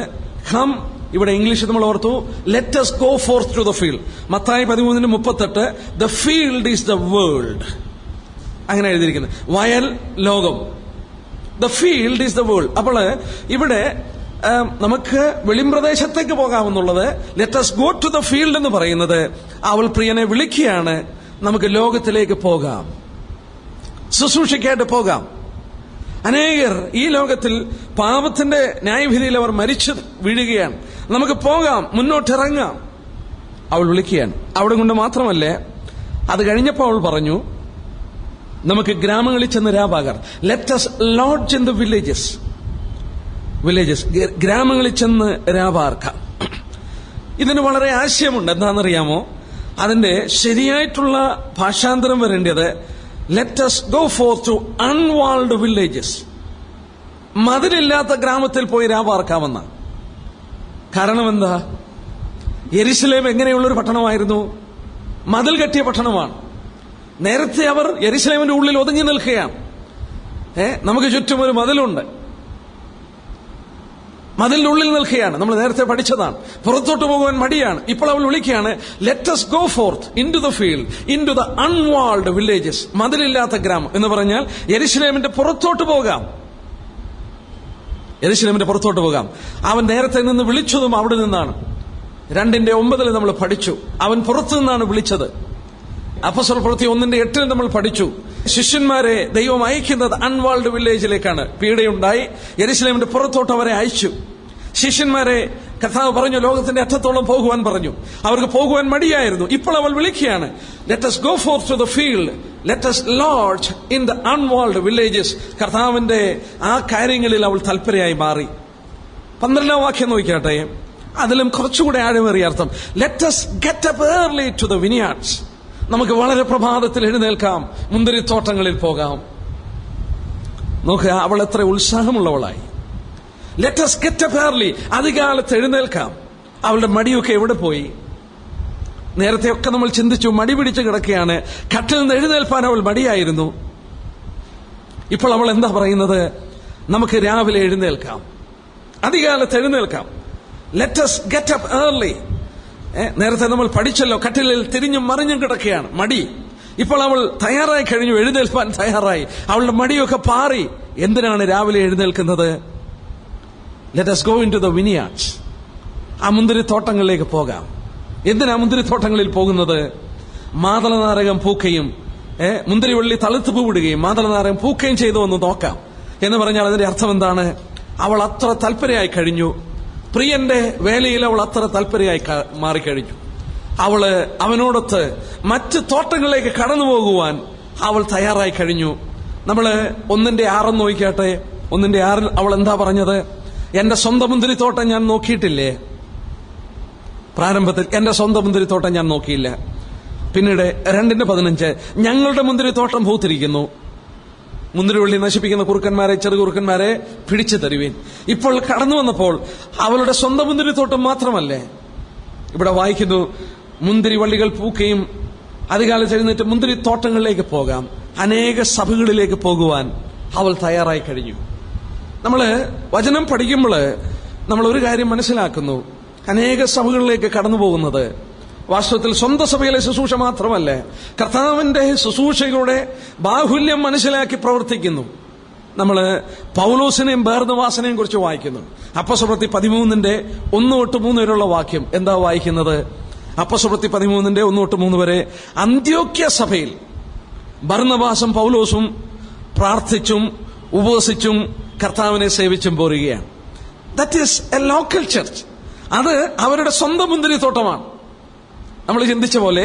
Speaker 1: കം, ഇവിടെ ഇംഗ്ലീഷിൽ നമ്മൾ ഓർത്തു, let us go forth to the field. Mathai 13:38, the field is the world. അങ്ങനെ എഴുതിയിരിക്കുന്നത്. വയൽ, ലോകം. The field is the world. അപ്പോൾ ഇവിടെ നമുക്ക് വെളിമ്പ്രദേശത്തേക്ക് പോകാമെന്നുള്ളത് let us go to the field എന്ന് പറയുന്നത് അവൾ പ്രിയനെ വിളിക്കുകയാണ്. നമുക്ക് ലോകത്തിലേക്ക് പോകാം, ശുശ്രൂഷയ്ക്കായിട്ട് പോകാം. അനേകർ ഈ ലോകത്തിൽ പാപത്തിന്റെ ന്യായവിധിയിൽ അവർ മരിച്ചു വീഴുകയാണ്. നമുക്ക് പോകാം, മുന്നോട്ടിറങ്ങാം. അവൾ വിളിക്കുകയാണ്. അവിടെ കൊണ്ട് മാത്രമല്ല, അത് കഴിഞ്ഞപ്പോൾ അവൾ പറഞ്ഞു, നമുക്ക് ഗ്രാമങ്ങളിൽ ചെന്ന് രാപാകാം. Let us lodge in the villages. ഗ്രാമങ്ങളിൽ ചെന്ന് രാപാർക്കാം. ഇതിന് വളരെ ആശയമുണ്ട്. എന്താണെന്നറിയാമോ? അതിന്റെ ശരിയായിട്ടുള്ള ഭാഷാന്തരം വരേണ്ടത് let us go forth to unwalled villages. മതിലില്ലാത്ത ഗ്രാമത്തിൽ പോയി രാപാർക്കാമെന്ന. കാരണം എന്താ? യെരുശലേം എങ്ങനെയുള്ളൊരു പട്ടണമായിരുന്നു? മതിൽ കെട്ടിയ പട്ടണമാണ്. നേരത്തെ അവർ യെരുശലേമിന്റെ ഉള്ളിൽ ഒതുങ്ങി നിൽക്കുകയാണ്. നമുക്ക് ചുറ്റും ഒരു മതിലുണ്ട്, മതിലിന്റെ ഉള്ളിൽ നിൽക്കുകയാണ്. നമ്മൾ നേരത്തെ പഠിച്ചതാണ്. പുറത്തോട്ട് പോകുവാൻ മടിയാണ്. ഇപ്പോൾ അവൾ വിളിക്കുകയാണ്, let us go forth into the field, into the unwalled villages. മതിലില്ലാത്ത ഗ്രാമം എന്ന് പറഞ്ഞാൽ യെരുശലേമിന്റെ പുറത്തോട്ട് പോകാം. യെരുശലേമിന്റെ പുറത്തോട്ട് പോകാം. അവൻ നേരത്തെ നിന്ന് വിളിച്ചതും അവിടെ നിന്നാണ്. 2:9 നമ്മൾ പഠിച്ചു. അവൻ പുറത്തു നിന്നാണ് വിളിച്ചത്. അപ്പോസ്തല പ്രവൃത്തി 1:8 നമ്മൾ പഠിച്ചു. ശിഷ്യന്മാരെ ദൈവം അയക്കുന്നത് അൺവാൾഡ് വില്ലേജിലേക്കാണ്. പീഡയുണ്ടായി, യെരുശലേമിന്റെ പുറത്തോട്ട് അവരെ അയച്ചു. ശിഷ്യന്മാരെ കർത്താവ് പറഞ്ഞു, ലോകത്തിന്റെ അറ്റത്തോളം പോകുവാൻ പറഞ്ഞു. അവർക്ക് പോകുവാൻ മടിയായിരുന്നു. ഇപ്പോൾ അവൾ വിളിക്കുകയാണ്, let us go forth to the field, let us lodge in the unwalled villages. കർത്താവിന്റെ ആ കാര്യങ്ങളിൽ അവൾ തൽപരയായി മാറി. 12ാം വാക്യം നോക്കിയാട്ടെ. അതിലും കുറച്ചുകൂടെ ആഴമേറിയ അർത്ഥം, let us get up early to the vineyards. നമുക്ക് വളരെ പ്രഭാതത്തിൽ എഴുന്നേൽക്കാം, മുന്തിരിത്തോട്ടങ്ങളിൽ പോകാം. നോക്കുക, അവൾ എത്ര ഉത്സാഹമുള്ളവളായി. Let us get up early. അധികാലത്ത് എഴുന്നേൽക്കാം. അവളുടെ മടിയൊക്കെ എവിടെ പോയി? നേരത്തെയൊക്കെ നമ്മൾ ചിന്തിച്ചു, മടി പിടിച്ച് കിടക്കുകയാണ്. കട്ടിൽ നിന്ന് എഴുന്നേൽപ്പാൻ അവൾ മടിയായിരുന്നു. ഇപ്പോൾ അവൾ എന്താ പറയുന്നത്? നമുക്ക് രാവിലെ എഴുന്നേൽക്കാം, അധികാലത്ത് എഴുന്നേൽക്കാം. Let us get up early. നേരത്തെ നമ്മൾ പഠിച്ചല്ലോ, കട്ടിലിൽ തിരിഞ്ഞും മറിഞ്ഞും കിടക്കുകയാണ്, മടി. ഇപ്പോൾ അവൾ തയ്യാറായി കഴിഞ്ഞു, എഴുന്നേൽപ്പാൻ തയ്യാറായി. അവളുടെ മടിയൊക്കെ പാറി. എന്തിനാണ് രാവിലെ എഴുന്നേൽക്കുന്നത്? Let us go into the vineyards. ആ മുന്തിരിത്തോട്ടങ്ങളിലേക്ക് പോകാം. എന്തിനാ മുന്തിരിത്തോട്ടങ്ങളിൽ പോകുന്നത്? മാതളനാരകം പൂക്കുകയും മുന്തിരിവള്ളി തളുത്ത് പൂവിടുകയും മാതളനാരകം പൂക്കുകയും ചെയ്തു എന്ന് നോക്കാം എന്ന് പറഞ്ഞാൽ അതിന്റെ അർത്ഥം എന്താണ്? അവൾ അത്ര തൽപരയായി കഴിഞ്ഞു. പ്രിയന്റെ വേലയിൽ അവൾ അത്ര തൽപരയായി മാറിക്കഴിഞ്ഞു. അവള് അവനോടൊത്ത് മറ്റ് തോട്ടങ്ങളിലേക്ക് കടന്നു പോകുവാൻ അവൾ തയ്യാറായി കഴിഞ്ഞു. നമ്മള് 1:6 നോക്കിയാട്ടെ. 1:6 അവൾ എന്താ പറഞ്ഞത്? എന്റെ സ്വന്തം മുന്തിരിത്തോട്ടം ഞാൻ നോക്കിയിട്ടില്ലേ? പ്രാരംഭത്തിൽ എന്റെ സ്വന്തം മുന്തിരിത്തോട്ടം ഞാൻ നോക്കിയില്ല. പിന്നീട് 2:15 ഞങ്ങളുടെ മുന്തിരിത്തോട്ടം പൂത്തിരിക്കുന്നു. മുന്തിരിവള്ളി നശിപ്പിക്കുന്ന കുറുക്കന്മാരെ, ചെറുകുറുക്കന്മാരെ പിടിച്ചു തരുവീൻ. ഇപ്പോൾ കടന്നു വന്നപ്പോൾ അവളുടെ സ്വന്തം മുന്തിരിത്തോട്ടം മാത്രമല്ലേ, ഇവിടെ വായിക്കുന്നു, മുന്തിരിവള്ളികൾ പൂക്കുകയും അധികാലത്ത് എഴുന്നേറ്റ് മുന്തിരിത്തോട്ടങ്ങളിലേക്ക് പോകാം. അനേക സഭകളിലേക്ക് പോകുവാൻ അവൾ തയ്യാറായി കഴിഞ്ഞു. നമ്മള് വചനം പഠിക്കുമ്പോൾ നമ്മൾ ഒരു കാര്യം മനസ്സിലാക്കുന്നു. അനേക സഭകളിലേക്ക് കടന്നു പോകുന്നത് വാസ്തവത്തിൽ സ്വന്തം സഭയിലെ ശുശ്രൂഷ മാത്രമല്ല, കർത്താവിന്റെ ശുശ്രൂഷകളുടെ ബാഹുല്യം മനസ്സിലാക്കി പ്രവർത്തിക്കുന്നു. നമ്മള് പൗലോസിനെയും ബർന്നബാസിനെയും കുറിച്ച് വായിക്കുന്നു. അപ്പോസ്തല പ്രവൃത്തി 13:1-3 വരെയുള്ള വാക്യം എന്താ വായിക്കുന്നത്? അപ്പോസ്തല പ്രവൃത്തി 13:1-3 വരെ അന്ത്യോക്യ സഭയിൽ ബർന്നബാസും പൗലോസും പ്രാർത്ഥിച്ചും ഉപവസിച്ചും കർത്താവിനെ സേവിച്ചും പോരുകയാണ്. That is a local church. അത് അവരുടെ സ്വന്തം മുന്തിരിത്തോട്ടമാണ്. നമ്മൾ ചിന്തിച്ച പോലെ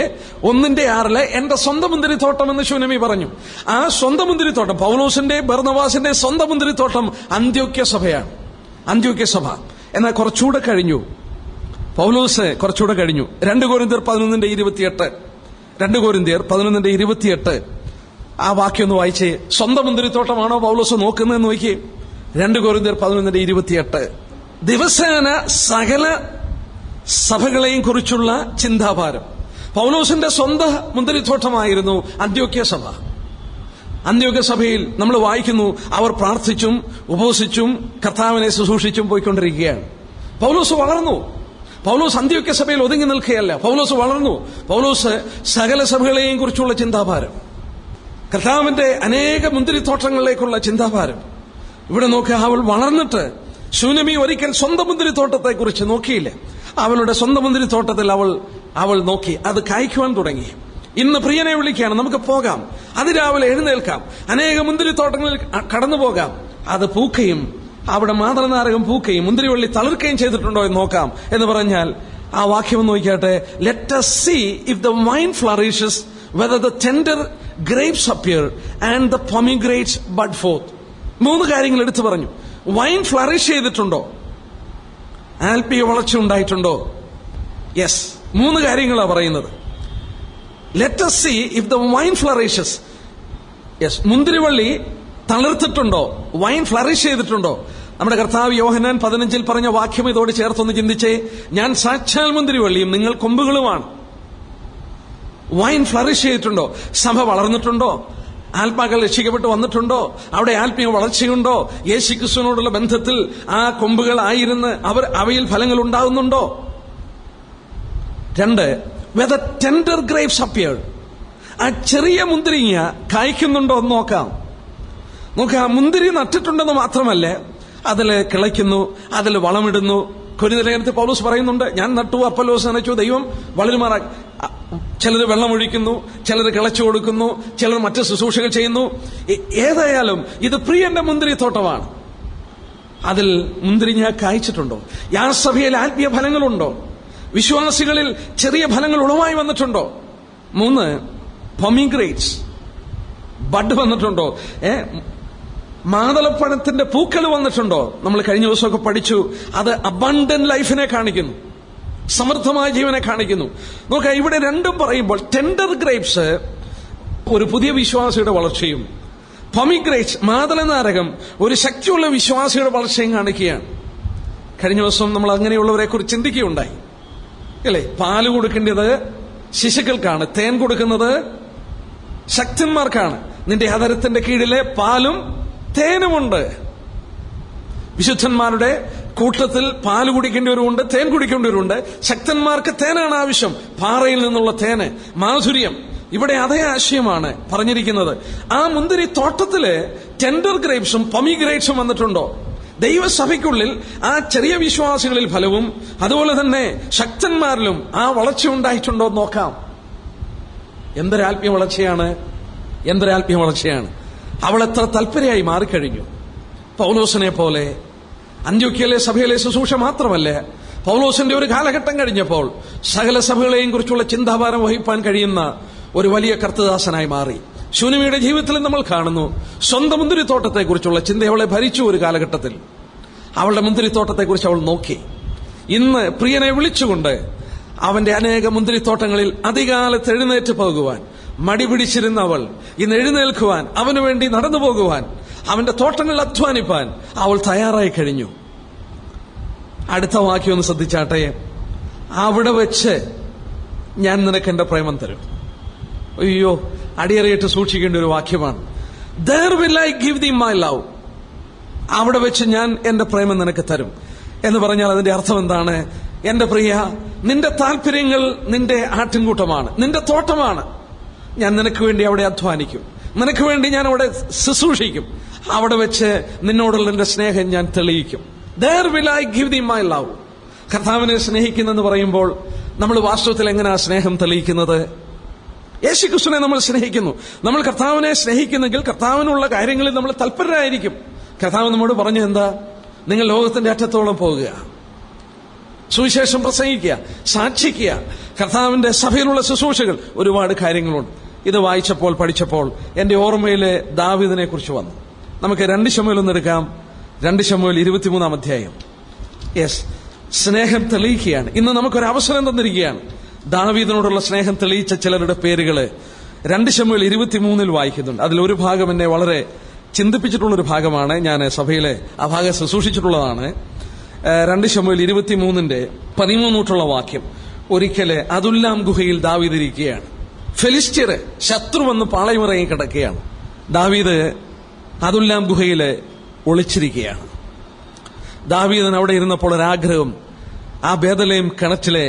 Speaker 1: 1:6 എന്റെ സ്വന്തം മുന്തിരിത്തോട്ടം എന്ന് ശൂനമി പറഞ്ഞു. ആ സ്വന്തം മുന്തിരിത്തോട്ടം പൗലോസിന്റെ ബർന്നബാസിന്റെ സ്വന്തം മുന്തിരിത്തോട്ടം അന്ത്യോക്യ സഭയാണ്. അന്ത്യോക്യ സഭ. എന്നാൽ കുറച്ചുകൂടെ കഴിഞ്ഞു, പൗലോസ് കുറച്ചുകൂടെ കഴിഞ്ഞു. 2 കൊരിന്ത്യർ 11:28 2 കൊരിന്ത്യർ 11:28 ആ വാക്യം ഒന്ന് വായിച്ചേ. സ്വന്തം മുന്തിരിത്തോട്ടമാണോ പൗലോസ് നോക്കുന്നതെന്ന് നോക്കിയേ. 2 കൊരിന്ത്യർ 11:28 ദിവസേന സകല സഭകളെയും കുറിച്ചുള്ള ചിന്താഭാരം. പൗലോസിന്റെ സ്വന്തം മുന്തിരിത്തോട്ടമായിരുന്നു അന്ത്യോക്യ സഭ. അന്ത്യോക്യ സഭയിൽ നമ്മൾ വായിക്കുന്നു, അവർ പ്രാർത്ഥിച്ചും ഉപവസിച്ചും കർത്താവിനെ ശുശ്രൂഷിച്ചും പോയിക്കൊണ്ടിരിക്കുകയാണ്. പൗലോസ് വളർന്നു. പൗലോസ് അന്ത്യോക്യ സഭയിൽ ഒതുങ്ങി നിൽക്കുകയല്ല, പൗലോസ് വളർന്നു. പൗലോസ് സകല സഭകളെയും കുറിച്ചുള്ള ചിന്താഭാരം, കർത്താവിന്റെ അനേക മുന്തിരിത്തോട്ടങ്ങളിലേക്കുള്ള ചിന്താഭാരം. ഇവിടെ നോക്കുക, അവൾ വളർന്നിട്ട് ശൂനമി ഒരിക്കൽ സ്വന്തം മുന്തിരിത്തോട്ടത്തെ കുറിച്ച് നോക്കിയില്ല. അവളുടെ സ്വന്തം മുന്തിരിത്തോട്ടത്തിൽ അവൾ നോക്കി, അത് കായ്ക്കുവാൻ തുടങ്ങി. ഇന്ന് പ്രിയനെ വിളിക്കുകയാണ്, നമുക്ക് പോകാം, അതിരാവിലെ എഴുന്നേൽക്കാം, അനേക മുന്തിരിത്തോട്ടങ്ങളിൽ കടന്നു പോകാം. അത് പൂക്കുകയും അവിടെ മാതളനാരകം പൂക്കുകയും മുന്തിരിവള്ളി തളിർക്കുകയും ചെയ്തിട്ടുണ്ടോ എന്ന് നോക്കാം എന്ന് പറഞ്ഞാൽ ആ വാക്യം നോക്കിയാട്ടെ. Let us see if the vine flourishes, whether the tender grapes appear and the pomegranates bud forth. 3 കാര്യങ്ങൾ എടുത്തു പറഞ്ഞു. വൈൻ ഫ്ലറിഷ് ചെയ്തിട്ടുണ്ടോ, ആൽപ്പിക വളർച്ച ഉണ്ടായിട്ടുണ്ടോ? യെസ്, 3 കാര്യങ്ങളാണ് പറയുന്നത്. Let us see if the vine flourishes. Yes, മുന്തിരിവള്ളി തളിർത്തിട്ടുണ്ടോ, വൈൻ ഫ്ലറിഷ് ചെയ്തിട്ടുണ്ടോ? നമ്മുടെ കർത്താവ് യോഹന്നാൻ 15 പറഞ്ഞ വാക്യം ഇതോട് ചേർത്തൊന്ന് ചിന്തിച്ചേ. ഞാൻ സാക്ഷാൽ മുന്തിരിവള്ളിയും നിങ്ങൾ കൊമ്പുകളുമാണ്. വൈൻ ഫ്ലറിഷ് ചെയ്തിട്ടുണ്ടോ? സഭ വളർന്നിട്ടുണ്ടോ? ആത്മാക്കൾ രക്ഷിക്കപ്പെട്ട് വന്നിട്ടുണ്ടോ? അവിടെ ആത്മീയ വളർച്ചയുണ്ടോ? യേശുക്രിസ്തുവിനോടുള്ള ബന്ധത്തിൽ ആ കൊമ്പുകൾ ആയിരുന്ന് അവയിൽ ഫലങ്ങൾ ഉണ്ടാകുന്നുണ്ടോ? 2, whether tender grapes appear. ആ ചെറിയ മുന്തിരിങ്ങ കായ്ക്കുന്നുണ്ടോ എന്ന് നോക്കാം. മുന്തിരി നട്ടിട്ടുണ്ടെന്ന് മാത്രമല്ല, അതിൽ കിളയ്ക്കുന്നു, അതിൽ വളമിടുന്നു. കൊരിന്ത്യർ ലേഖനത്തിൽ പൗലോസ് പറയുന്നുണ്ട്, ഞാൻ നട്ടു, അപ്പൊല്ലോസ് നനച്ചു, ദൈവം വളരുമാറാ. ചിലർ വെള്ളമൊഴിക്കുന്നു, ചിലർ കിളച്ചു കൊടുക്കുന്നു, ചിലർ മറ്റ് ശുശ്രൂഷകൾ ചെയ്യുന്നു. ഏതായാലും ഇത് പ്രിയന്റെ മുന്തിരിത്തോട്ടമാണ്. അതിൽ മുന്തിരിങ്ങ കായ്ച്ചിട്ടുണ്ടോ? ആ സഭയിൽ ആത്മീയ ഫലങ്ങളുണ്ടോ? വിശ്വാസികളിൽ ചെറിയ ഫലങ്ങൾ ഉളവായി വന്നിട്ടുണ്ടോ? 3, പൊമിഗ്രേറ്റ്സ് ബഡ് വന്നിട്ടുണ്ടോ? മാതളപ്പഴത്തിന്റെ പൂക്കൾ വന്നിട്ടുണ്ടോ? നമ്മൾ കഴിഞ്ഞ ദിവസമൊക്കെ പഠിച്ചു. അത് അബണ്ടന്റ് ലൈഫിനെ കാണിക്കുന്നു, സമൃദ്ധമായ ജീവനെ കാണിക്കുന്നു. നോക്കാം, ഇവിടെ രണ്ടും പറയുമ്പോൾ ടെൻഡർ ഗ്രേപ്സ് ഒരു പുതിയ വിശ്വാസിയുടെ വളർച്ചയും, പൊമിഗ്രേറ്റ്സ് മാതളനാരകം ഒരു ശക്തിയുള്ള വിശ്വാസിയുടെ വളർച്ചയും കാണിക്കുകയാണ്. കഴിഞ്ഞ ദിവസം നമ്മൾ അങ്ങനെയുള്ളവരെ കുറിച്ച് ചിന്തിക്കുകയുണ്ടായി, അല്ലേ? പാല് കൊടുക്കേണ്ടത് ശിശുക്കൾക്കാണ്, തേൻ കൊടുക്കുന്നത് ശക്തന്മാർക്കാണ്. നിന്റെ അധരത്തിന്റെ കീഴിലെ പാലും തേനുമുണ്ട്. വിശുദ്ധന്മാരുടെ കൂട്ടത്തിൽ പാല് കുടിക്കേണ്ടവരുണ്ട്, തേൻ കുടിക്കേണ്ടവരുണ്ട്. ശക്തന്മാർക്ക് തേനാണ് ആവശ്യം, പാറയിൽ നിന്നുള്ള തേന്, മാധുര്യം. ഇവിടെ അതേ ആശയമാണ് പറഞ്ഞിരിക്കുന്നത്. ആ മുന്തിരി തോട്ടത്തില് ടെൻഡർ ഗ്രേപ്സും പൊമിഗ്രേറ്റ്സും വന്നിട്ടുണ്ടോ? ദൈവസഭയ്ക്കുള്ളിൽ ആ ചെറിയ വിശ്വാസികളിൽ ഫലവും അതുപോലെ തന്നെ ശക്തന്മാരിലും ആ വളർച്ച ഉണ്ടായിട്ടുണ്ടോ എന്ന് നോക്കാം. എന്തൊരാത്മീയ വളർച്ചയാണ്, എന്തൊരാത്മീയ വളർച്ചയാണ്! അവൾ എത്ര തൽപരയായി മാറിക്കഴിഞ്ഞു. പൗലോസിനെ പോലെ അന്ത്യോക്യയിലെ സഭയിലെ ശുശ്രൂഷ മാത്രമല്ല, പൗലോസിന്റെ ഒരു കാലഘട്ടം കഴിഞ്ഞപ്പോൾ സകല സഭകളെയും കുറിച്ചുള്ള ചിന്താഭാരം വഹിപ്പാൻ കഴിയുന്ന ഒരു വലിയ കർത്തദാസനായി മാറി. ശൂനമിയുടെ ജീവിതത്തിൽ നമ്മൾ കാണുന്നു, സ്വന്തം മുന്തിരിത്തോട്ടത്തെക്കുറിച്ചുള്ള ചിന്ത അവളെ ഭരിച്ചു. ഒരു കാലഘട്ടത്തിൽ അവളുടെ മുന്തിരിത്തോട്ടത്തെക്കുറിച്ച് അവൾ നോക്കി. ഇന്ന് പ്രിയനെ വിളിച്ചുകൊണ്ട് അവന്റെ അനേക മുന്തിരിത്തോട്ടങ്ങളിൽ അധികാലത്ത് എഴുന്നേറ്റ് പോകുവാൻ മടി പിടിച്ചിരുന്ന അവൾ ഇന്ന് എഴുന്നേൽക്കുവാൻ, അവനു വേണ്ടി നടന്നു പോകുവാൻ, അവന്റെ തോട്ടങ്ങളിൽ അധ്വാനിപ്പാൻ അവൾ തയ്യാറായി കഴിഞ്ഞു. അടുത്ത വാക്യം ഒന്ന് ശ്രദ്ധിച്ചാട്ടെ. അവിടെ വെച്ച് ഞാൻ നിനക്ക് എന്റെ പ്രേമം തരും. അയ്യോ, അടിയറയിട്ട് സൂക്ഷിക്കേണ്ട ഒരു വാക്യമാണ്. There will I give thee my love. അവിടെ വെച്ച് ഞാൻ എന്റെ പ്രേമം നിനക്ക് തരും എന്ന് പറഞ്ഞാൽ അതിന്റെ അർത്ഥം എന്താണ്? എന്റെ പ്രിയ, നിന്റെ താല്പര്യങ്ങൾ നിന്റെ ആട്ടിൻകൂട്ടമാണ്, നിന്റെ തോട്ടമാണ്. ഞാൻ നിനക്ക് വേണ്ടി അവിടെ അധ്വാനിക്കും, നിനക്ക് വേണ്ടി ഞാൻ അവിടെ ശുശ്രൂഷിക്കും. അവിടെ വെച്ച് നിന്നോടുള്ള എന്റെ സ്നേഹം ഞാൻ തെളിയിക്കും. There will I give thee my love. കർത്താവിനെ സ്നേഹിക്കുന്നെന്ന് പറയുമ്പോൾ നമ്മൾ വാസ്തവത്തിൽ എങ്ങനെയാ സ്നേഹം തെളിയിക്കുന്നത്? യേശുക്രിസ്തുവിനെ നമ്മൾ സ്നേഹിക്കുന്നു. നമ്മൾ കർത്താവിനെ സ്നേഹിക്കുന്നെങ്കിൽ കർത്താവിനുള്ള കാര്യങ്ങളിൽ നമ്മൾ തൽപരരായിരിക്കും. കർത്താവ് നമ്മോട് പറഞ്ഞു എന്താ? നിങ്ങൾ ലോകത്തിന്റെ അറ്റത്തോളം പോകുക. സുവിശേഷം പ്രസംഗിക്കുക, സാക്ഷിക്കുക, കർത്താവിന്റെ സഭയിലുള്ള ശുശ്രൂഷകൾ, ഒരുപാട് കാര്യങ്ങളുണ്ട്. ഇത് വായിച്ചപ്പോൾ പഠിച്ചപ്പോൾ എന്റെ ഓർമ്മയിൽ ദാവീദിനെ കുറിച്ച് വന്നു. നമുക്ക് 2 ശമൂവേൽ ഒന്നെടുക്കാം. 2 ശമൂവേൽ 23 അധ്യായം. യെസ്, സ്നേഹം തെളിയിക്കുകയാണ്. ഇന്ന് നമുക്കൊരു അവസരം തന്നിരിക്കുകയാണ്. ദാവീദിനോടുള്ള സ്നേഹം തെളിയിച്ച ചിലരുടെ പേരുകള് 2 ശമൂവേൽ 23 വായിക്കുന്നുണ്ട്. അതിലൊരു ഭാഗം എന്നെ വളരെ ചിന്തിപ്പിച്ചിട്ടുള്ളൊരു ഭാഗമാണ്. ഞാൻ സഭയിലെ ആ ഭാഗം ശുശ്രൂഷിച്ചിട്ടുള്ളതാണ്. 2 ശമൂവേൽ 23:13 വാക്യം. ഒരിക്കല് അതുല്ലാം ഗുഹയിൽ ദാവീദ് ഇരിക്കുകയാണ്. ഫെലിസ്ത്യര് ശത്രു വന്ന് പാളയമിറങ്ങി കിടക്കുകയാണ്. ദാവീദ് അതുല്ലാം ഗുഹയില് ഒളിച്ചിരിക്കുകയാണ്. ദാവീദിന് അവിടെ ഇരുന്നപ്പോൾ ഒരാഗ്രഹം, ആ ബേഥലേം കിണറ്റിലെ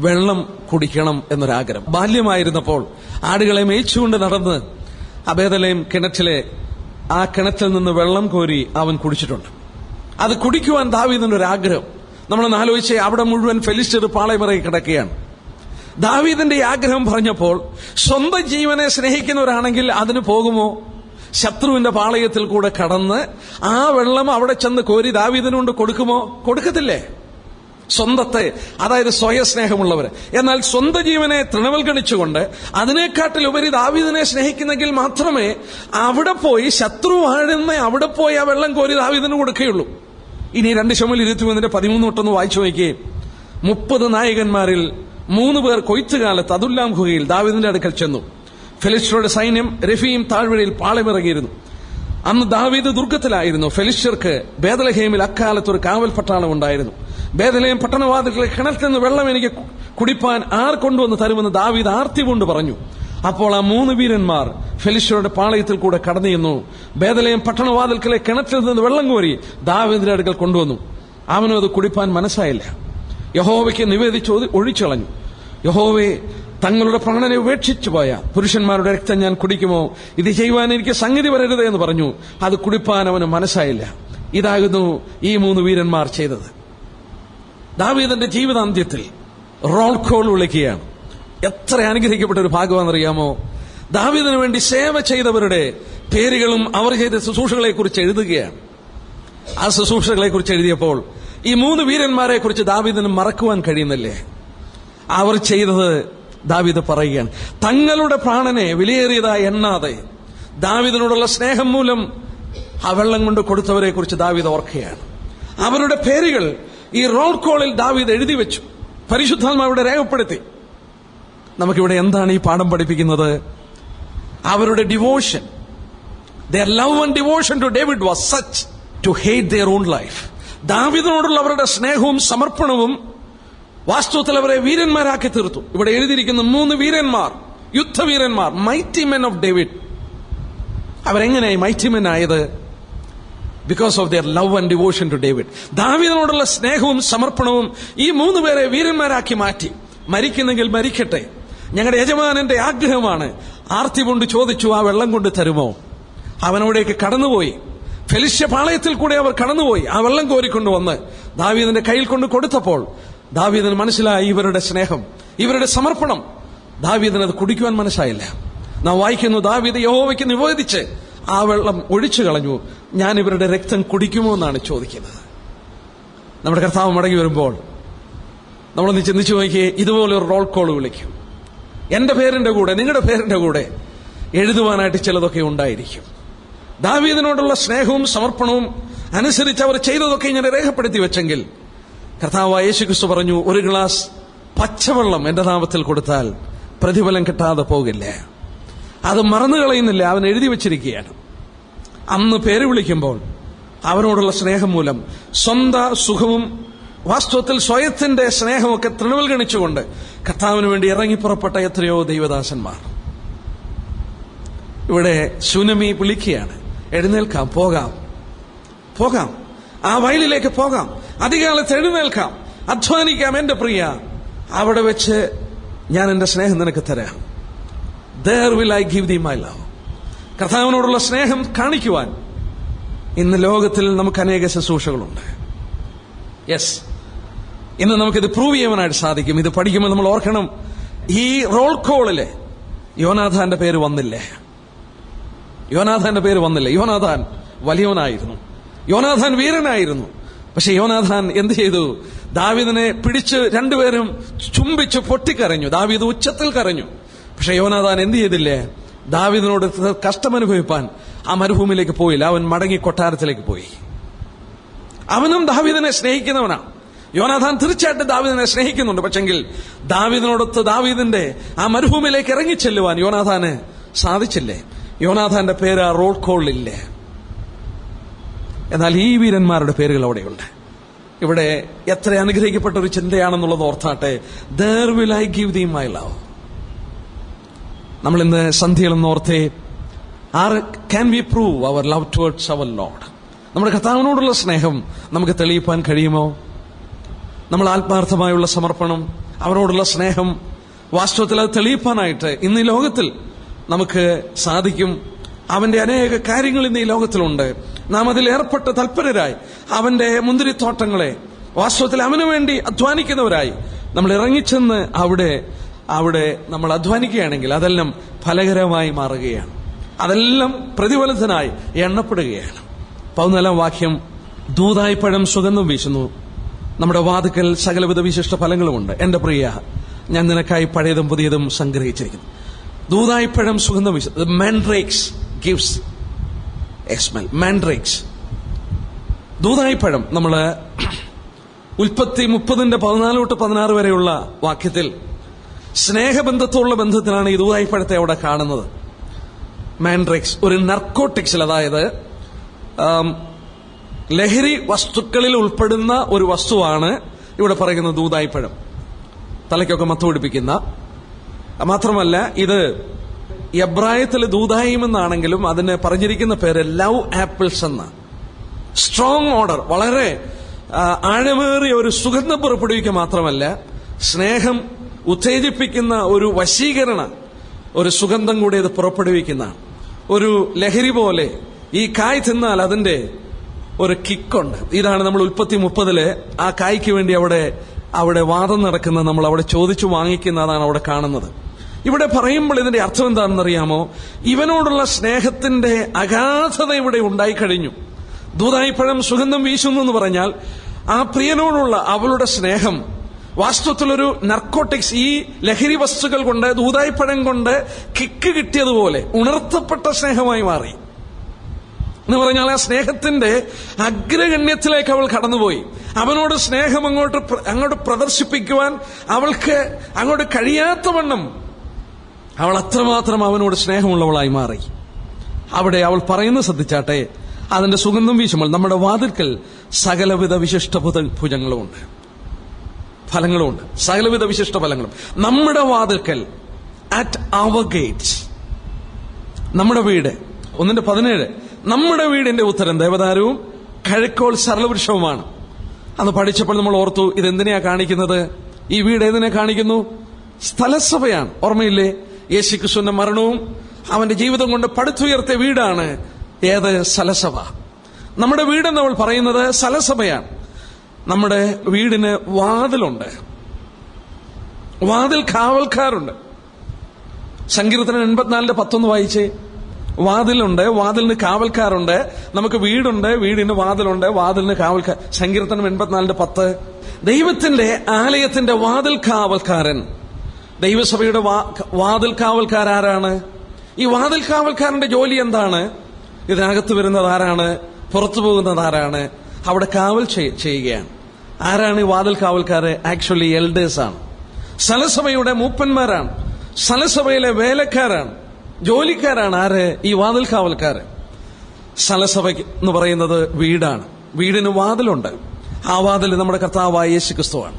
Speaker 1: വെള്ളം കുടിക്കണം എന്നൊരാഗ്രഹം. ബാല്യമായിരുന്നപ്പോൾ ആടുകളെ മേയിച്ചുകൊണ്ട് നടന്ന് ആ ബേഥലേം കിണറ്റിലെ ആ കിണറ്റിൽ നിന്ന് വെള്ളം കോരി അവൻ കുടിച്ചിട്ടുണ്ട്. അത് കുടിക്കുവാൻ ദാവീദിന് ഒരാഗ്രഹം. നമ്മളൊന്ന് ആലോചിച്ച്, അവിടെ മുഴുവൻ ഫെലിസ്ത്യർ പാളയമിറങ്ങി കിടക്കുകയാണ്. ദാവീദിന്റെ ഈ ആഗ്രഹം പറഞ്ഞപ്പോൾ സ്വന്തം ജീവനെ സ്നേഹിക്കുന്നവരാണെങ്കിൽ അതിന് പോകുമോ? ശത്രുവിന്റെ പാളയത്തിൽ കൂടെ കടന്ന് ആ വെള്ളം അവിടെ ചെന്ന് കോരി ദാവീദിനുകൊണ്ട് കൊടുക്കുമോ? കൊടുക്കത്തില്ലേ. സ്വന്തത്തെ, അതായത് സ്വയസ്നേഹമുള്ളവര്. എന്നാൽ സ്വന്തം ജീവനെ തൃണവൽഗണിച്ചുകൊണ്ട് അതിനെക്കാട്ടിലുപരി ദാവീദിനെ സ്നേഹിക്കുന്നെങ്കിൽ മാത്രമേ അവിടെ പോയി, ശത്രു വാഴുന്ന അവിടെ പോയി ആ വെള്ളം കോരി ദാവീദിന് കൊടുക്കുകയുള്ളൂ. ഇനി 2 ശമൂവേൽ 23:13 വായിച്ചു നോക്കിയേ. 30 നായകന്മാരിൽ 3 പേർ കൊയ്ത്തുകാലത്ത് അതുല്ലാം ഗുഹയിൽ ദാവീദിന്റെ അടുക്കൽ ചെന്നു. ഫെലിസ്ത്യരുടെ സൈന്യം രഫീം താഴ്വരയിൽ പാളയമിറങ്ങിയിരുന്നു. അന്ന് ദാവീദ് ദുർഗത്തിലായിരുന്നു. ഫെലിസ്ത്യർക്ക് ബേത്ലഹേമിൽ അക്കാലത്ത് ഒരു കാവൽ പട്ടാളം ഉണ്ടായിരുന്നു. ബേത്ലഹേം പട്ടണവാതിൽക്കലെ കിണറ്റിൽ നിന്ന് വെള്ളം എനിക്ക് കുടിപ്പാൻ ആർ കൊണ്ടുവന്ന് തരുമെന്ന് ദാവീദ് ആർത്തി കൊണ്ട് പറഞ്ഞു. അപ്പോൾ ആ 3 വീരന്മാർ ഫെലിസ്ത്യരുടെ പാളയത്തിൽ കൂടെ കടന്നു ചെന്നു. ബേത്ലഹേം പട്ടണവാതിൽക്കലെ കിണറ്റിൽ നിന്ന് വെള്ളം കോരി ദാവീദിന്റെ അടുക്കൽ കൊണ്ടുവന്നു. അവനും അത് കുടിപ്പാൻ മനസ്സായില്ല. യഹോവയ്ക്ക് നിവേദിച്ച് ഒഴിച്ചളഞ്ഞു. യഹോവേ, തങ്ങളുടെ പ്രാണനെ ഉപേക്ഷിച്ചു പോയ പുരുഷന്മാരുടെ രക്തം ഞാൻ കുടിക്കുമോ? ഇത് ചെയ്യുവാൻ എനിക്ക് സംഗതി വരരുത് എന്ന് പറഞ്ഞു. അത് കുടിപ്പാൻ അവന് മനസ്സായില്ല. ഇതാകുന്നു ഈ 3 വീരന്മാർ ചെയ്തത്. ദാവീദിന്റെ ജീവിതാന്ത്യത്തിൽ റോൾ കോൾ വിളിക്കുകയാണ്. എത്ര അനുഗ്രഹിക്കപ്പെട്ട ഒരു ഭാഗമാണെന്നറിയാമോ? ദാവീദിന് വേണ്ടി സേവ ചെയ്തവരുടെ പേരുകളും അവർ ചെയ്ത ശുശ്രൂഷകളെ കുറിച്ച് എഴുതുകയാണ്. ആ ശുശ്രൂഷകളെ കുറിച്ച് എഴുതിയപ്പോൾ ഈ 3 വീരന്മാരെ കുറിച്ച് ദാവീദിന് മറക്കുവാൻ കഴിയുന്നില്ലേ? അവർ ചെയ്തത് ദാവീദ് പറയുകയാണ്. തങ്ങളുടെ പ്രാണനെ വിലയേറിയതായി എണ്ണാതെ ദാവീദിനോടുള്ള സ്നേഹം മൂലം ആ വെള്ളം കൊണ്ട് കൊടുത്തവരെ കുറിച്ച് ദാവീദ് ഓർക്കുകയാണ്. അവരുടെ പേരുകൾ ഈ റോൾ കോളിൽ ദാവീദ് എഴുതി വെച്ചു, പരിശുദ്ധാത്മാവിടെ രേഖപ്പെടുത്തി. നമുക്കിവിടെ എന്താണ് ഈ പാഠം പഠിപ്പിക്കുന്നത്? അവരുടെ devotion, their love and devotion to David was such to hate their own life. ദാവീദിനോടുള്ള അവരുടെ സ്നേഹവും സമർപ്പണവും വാസ്തവത്തിൽ അവരെ വീരന്മാരാക്കി തീർത്തു. ഇവിടെ എഴുതിയിരിക്കുന്ന 3 വീരന്മാർ, യുദ്ധവീരന്മാർ, മൈറ്റി മെൻ ഓഫ് ഡേവിഡ്. അവരെങ്ങനെയായി മൈറ്റി മെൻ ആയത്? Because of their love and devotion to David. ദാവീദിനോടുള്ള സ്നേഹവും സമർപ്പണവും ഈ 3 പേരെ വീരന്മാരാക്കി മാറ്റി. മരിക്കുന്നെങ്കിൽ മരിക്കട്ടെ, ഞങ്ങളുടെ യജമാനന്റെ ആഗ്രഹമാണ്. ആർത്തി കൊണ്ട് ചോദിച്ചു, ആ വെള്ളം കൊണ്ട് തരുമോ? അവനോടേക്ക് കടന്നുപോയി. ഫെലിസ്ത്യ പാളയത്തിൽ കൂടെ അവർ കടന്നുപോയി. ആ വെള്ളം കോരിക്കൊണ്ടുവന്ന് ദാവീദിന്റെ കയ്യിൽ കൊണ്ട് കൊടുത്തപ്പോൾ ദാവീദിന് മനസ്സിലായി ഇവരുടെ സ്നേഹം, ഇവരുടെ സമർപ്പണം. ദാവീദിന് അത് കുടിക്കുവാൻ മനസ്സായില്ല. നാം വായിക്കുന്നു, ദാവീദ് യഹോവയ്ക്ക് നിവേദിച്ച് ആ വെള്ളം ഒഴിച്ചു കളഞ്ഞു. ഞാൻ ഇവരുടെ രക്തം കുടിക്കുമോ എന്നാണ് ചോദിക്കുന്നത്. നമ്മുടെ കർത്താവ് മടങ്ങി വരുമ്പോൾ നമ്മളൊന്ന് ചിന്തിച്ചു നോക്കിയേ, ഇതുപോലെ ഒരു റോൾ കോൾ വിളിക്കും. എന്റെ പേരിന്റെ കൂടെ, നിങ്ങളുടെ പേരിന്റെ കൂടെ എഴുതുവാനായിട്ട് ചിലതൊക്കെ ഉണ്ടായിരിക്കും. ദാവീദിനോടുള്ള സ്നേഹവും സമർപ്പണവും അനുസരിച്ച് അവർ ചെയ്തതൊക്കെ ഇങ്ങനെ രേഖപ്പെടുത്തി വെച്ചെങ്കിൽ കർത്താവായ യേശുക്രിസ്തു പറഞ്ഞു, 1 ഗ്ലാസ് പച്ചവെള്ളം എന്റെ നാമത്തിൽ കൊടുത്താൽ പ്രതിഫലം കിട്ടാതെ പോകില്ല. അത് മറന്നു കളയുന്നില്ല, അവൻ എഴുതി വെച്ചിരിക്കുകയാണ്. അന്ന് പേര് വിളിക്കുമ്പോൾ അവനോടുള്ള സ്നേഹം മൂലം സ്വന്തം സുഖവും വാസ്തവത്തിൽ സ്വയത്തിന്റെ സ്നേഹമൊക്കെ തൃണവൽഗണിച്ചുകൊണ്ട് കർത്താവിന് വേണ്ടി ഇറങ്ങിപ്പുറപ്പെട്ട എത്രയോ ദൈവദാസന്മാർ. ഇവിടെ സുനമി വിളിക്കുകയാണ്, എഴുന്നേൽക്കാം, പോകാം, പോകാം, ആ വയലിലേക്ക് പോകാം, അധികാലത്ത് എഴുന്നേൽക്കാം, അധ്വാനിക്കാം എന്റെ പ്രിയ, അവിടെ വെച്ച് ഞാൻ എന്റെ സ്നേഹം നിനക്ക് തരാം. There will I give thee my love. കർത്താവിനോടുള്ള സ്നേഹം കാണിക്കുവാൻ ഇന്ന് ലോകത്തിൽ നമുക്ക് അനേക ശുശ്രൂഷകളുണ്ട്. യെസ്, ഇന്ന് നമുക്കിത് പ്രൂവ് ചെയ്യാനായിട്ട് സാധിക്കും. ഇത് പഠിക്കുമ്പോൾ നമ്മൾ ഓർക്കണം, ഈ റോൾ കോളില് യോനാഥാന്റെ പേര് വന്നില്ലേ? യോനാഥാന്റെ പേര് വന്നില്ല. യോനാഥാൻ വലിയവനായിരുന്നു, യോനാഥാൻ വീരനായിരുന്നു. പക്ഷെ യോനാഥാൻ എന്ത് ചെയ്തു? ദാവീദിനെ പിടിച്ച് രണ്ടുപേരും ചുംബിച്ച് പൊട്ടിക്കരഞ്ഞു. ദാവീദ് ഉച്ചത്തിൽ കരഞ്ഞു. പക്ഷെ യോനാഥാൻ എന്ത് ചെയ്തില്ലേ? ദാവീദിനോട് കഷ്ടമനുഭവിപ്പാൻ ആ മരുഭൂമിയിലേക്ക് പോയില്ല. അവൻ മടങ്ങി കൊട്ടാരത്തിലേക്ക് പോയി. അവനും ദാവീദിനെ സ്നേഹിക്കുന്നവനാണ്. യോനാഥാൻ തീർച്ചയായിട്ടും ദാവീദിനെ സ്നേഹിക്കുന്നുണ്ട്. പക്ഷെങ്കിൽ ദാവീദിനോടൊത്ത് ദാവീദിന്റെ ആ മരുഭൂമിയിലേക്ക് ഇറങ്ങിച്ചെല്ലുവാൻ യോനാഥാന് സാധിച്ചില്ലേ? യോനാഥാന്റെ പേര് ആ റോൾ കോളിലില്ലേ? എന്നാൽ ഈ വീരന്മാരുടെ പേരുകൾ അവിടെയുണ്ട്. ഇവിടെ എത്ര അനുഗ്രഹിക്കപ്പെട്ട ഒരു ചിന്തയാണെന്നുള്ളത് ഓർത്താട്ടെ. There will I give thee my love. നമ്മൾ ഇന്ന് സന്ധ്യയിലൊന്ന് ഓർത്തേ, can we prove our love towards our Lord? നമ്മുടെ കർത്താവിനോടുള്ള സ്നേഹം നമുക്ക് തെളിയിപ്പാൻ കഴിയുമോ? നമ്മൾ ആത്മാർത്ഥമായുള്ള സമർപ്പണം, അവരോടുള്ള സ്നേഹം, വാസ്തവത്തിൽ അത് തെളിയിപ്പാനായിട്ട് ഇന്ന് ഈ ലോകത്തിൽ നമുക്ക് സാധിക്കും. അവന്റെ അനേക കാര്യങ്ങൾ ഇന്ന് ഈ ലോകത്തിലുണ്ട്. നാം അതിൽ ഏർപ്പെട്ട് തൽപരരായി അവന്റെ മുന്തിരിത്തോട്ടങ്ങളെ വാസ്തവത്തിൽ അവനു വേണ്ടി അധ്വാനിക്കുന്നവരായി നമ്മൾ ഇറങ്ങിച്ചെന്ന് അവിടെ നമ്മൾ അധ്വാനിക്കുകയാണെങ്കിൽ അതെല്ലാം ഫലകരമായി മാറുകയാണ്. അതെല്ലാം പ്രതിഫലത്തിനായി എണ്ണപ്പെടുകയാണ്. 14 വാക്യം, ദൂതായിപ്പഴം സുഗന്ധം വീശുന്നു, നമ്മുടെ വാതിക്കൽ സകലവിധ വിശിഷ്ട ഫലങ്ങളുമുണ്ട്. എന്റെ പ്രിയ, ഞാൻ നിനക്കായി പഴയതും പുതിയതും സംഗ്രഹിച്ചിരിക്കുന്നു. ദൂതായിപ്പഴം സുഗന്ധം വീശുന്നു. മാൻഡ്രേക്സ് ഗിവ്സ് എ സ്മെൽ. മാൻഡ്രേക്സ്, ദൂതായിപ്പഴം. നമ്മള് ഉൽപ്പത്തി 30:14-16 വരെയുള്ള വാക്യത്തിൽ സ്നേഹബന്ധത്തോടുള്ള ബന്ധത്തിലാണ് ഈ ദൂതായിപ്പഴത്തെ അവിടെ കാണുന്നത്. മാൻഡ്രേക്സ് ഒരു നർക്കോട്ടിക്സിൽ, അതായത് ലഹരി വസ്തുക്കളിൽ ഉൾപ്പെടുന്ന ഒരു വസ്തുവാണ് ഇവിടെ പറയുന്ന ദൂതായിപ്പഴം. തലയ്ക്കൊക്കെ മത്ത് പിടിപ്പിക്കുന്ന. മാത്രമല്ല, ഇത് എബ്രായത്തിൽ ദൂതായും എന്നാണെങ്കിലും അതിന് പറഞ്ഞിരിക്കുന്ന പേര് ലവ് ആപ്പിൾസ് എന്ന. സ്ട്രോങ് ഓർഡർ, വളരെ ആഴമേറിയ ഒരു സുഗന്ധം പുറപ്പെടുവിക്കുക മാത്രമല്ല, സ്നേഹം ഉത്തേജിപ്പിക്കുന്ന ഒരു വശീകരണ ഒരു സുഗന്ധം കൂടി ഇത് പുറപ്പെടുവിക്കുന്നതാണ്. ഒരു ലഹരി പോലെ ഈ കായ് തിന്നാൽ അതിന്റെ ഒരു കിക്കുണ്ട്. ഇതാണ് നമ്മൾ ഉൽപ്പത്തി 30 ആ കായ്ക്ക് വേണ്ടി അവിടെ വാദം നടക്കുന്നത് നമ്മൾ അവിടെ ചോദിച്ചു വാങ്ങിക്കുന്നതാണ് അവിടെ കാണുന്നത്. ഇവിടെ പറയുമ്പോൾ ഇതിന്റെ അർത്ഥം എന്താണെന്നറിയാമോ? ഇവനോടുള്ള സ്നേഹത്തിന്റെ അഗാധത ഇവിടെ ഉണ്ടായിക്കഴിഞ്ഞു. ദൂതായിപ്പഴം സുഗന്ധം വീശുന്നു എന്ന് പറഞ്ഞാൽ ആ പ്രിയനോടുള്ള അവളുടെ സ്നേഹം വാസ്തവത്തിലൊരു നർക്കോട്ടിക്സ്, ഈ ലഹരി വസ്തുക്കൾ കൊണ്ട്, ദൂതായിപ്പഴം കൊണ്ട് കിക്ക് കിട്ടിയതുപോലെ ഉണർത്തപ്പെട്ട സ്നേഹമായി മാറി എന്ന് പറഞ്ഞാൽ ആ സ്നേഹത്തിന്റെ അഗ്രഗണ്യത്തിലേക്ക് അവൾ കടന്നുപോയി. അവനോട് സ്നേഹം അങ്ങോട്ട് പ്രദർശിപ്പിക്കുവാൻ അവൾക്ക് അങ്ങോട്ട് കഴിയാത്തവണ്ണം അവൾ അത്രമാത്രം അവനോട് സ്നേഹമുള്ളവളായി മാറി. അവിടെ അവൾ പറയുന്നത് ശ്രദ്ധിച്ചാട്ടെ, അതിന്റെ സുഗന്ധം വീശുമ്പോൾ നമ്മുടെ വാതിൽക്കൽ സകലവിധ വിശിഷ്ട ഭുജങ്ങളുമുണ്ട്, ഫലങ്ങളുമുണ്ട്. സകലവിധ വിശിഷ്ട ഫലങ്ങളും നമ്മുടെ വാതിൽക്കൽ, അറ്റ് അവർ ഗേറ്റ്സ്. നമ്മുടെ വീട് 1:17, നമ്മുടെ വീടിന്റെ ഉത്തരം ദേവദാരുവും കഴുക്കോൾ സരളവൃക്ഷവുമാണ്. അന്ന് പഠിച്ചപ്പോൾ നമ്മൾ ഓർത്തു, ഇതെന്തിനെയാ കാണിക്കുന്നത്? ഈ വീട് ഏതിനെ കാണിക്കുന്നു? സ്ഥലസഭയാണ്. ഓർമ്മയില്ലേ? യേശുക്രിസ്തുവിന്റെ മരണവും അവന്റെ ജീവിതം കൊണ്ട് പടുത്തുയർത്തിയ വീടാണ് ഏത്? സ്ഥലസഭ. നമ്മുടെ വീടെന്ന് നമ്മൾ പറയുന്നത് സ്ഥലസഭയാണ്. നമ്മുടെ വീടിന് വാതിലുണ്ട്, വാതിൽ കാവൽക്കാരുണ്ട്. സങ്കീർത്തനം 84:11 വായിച്ചേ. വാതിലുണ്ട്, വാതിലിന് കാവൽക്കാരുണ്ട്. നമുക്ക് വീടുണ്ട്, വീടിന് വാതിലുണ്ട്, വാതിലിന് കാവൽക്കാർ. സങ്കീർത്തനം 84:10. ദൈവത്തിന്റെ ആലയത്തിന്റെ വാതിൽ കാവൽക്കാരൻ, ദൈവസഭയുടെ വാതിൽ കാവൽക്കാരാരാണ്? ഈ വാതിൽ കാവൽക്കാരന്റെ ജോലി എന്താണ്? ഇതിനകത്ത് വരുന്നത് ആരാണ്? പുറത്തു പോകുന്നത് ആരാണ്? അവിടെ കാവൽ ചെയ്യുകയാണ്. ആരാണ് ഈ വാതിൽ കാവൽക്കാര്? ആക്ച്വലി എൽഡേഴ്സ് ആണ്, സ്ഥലസഭയുടെ മൂപ്പന്മാരാണ്, സ്ഥലസഭയിലെ വേലക്കാരാണ്, ജോലിക്കാരാണ്. ആര്? ഈ വാതിൽ കാവൽക്കാര്. സ്ഥലസഭ എന്ന് പറയുന്നത് വീടാണ്. വീടിന് വാതിലുണ്ട്. ആ വാതിൽ നമ്മുടെ കർത്താവായ യേശുക്രിസ്തുവാണ്.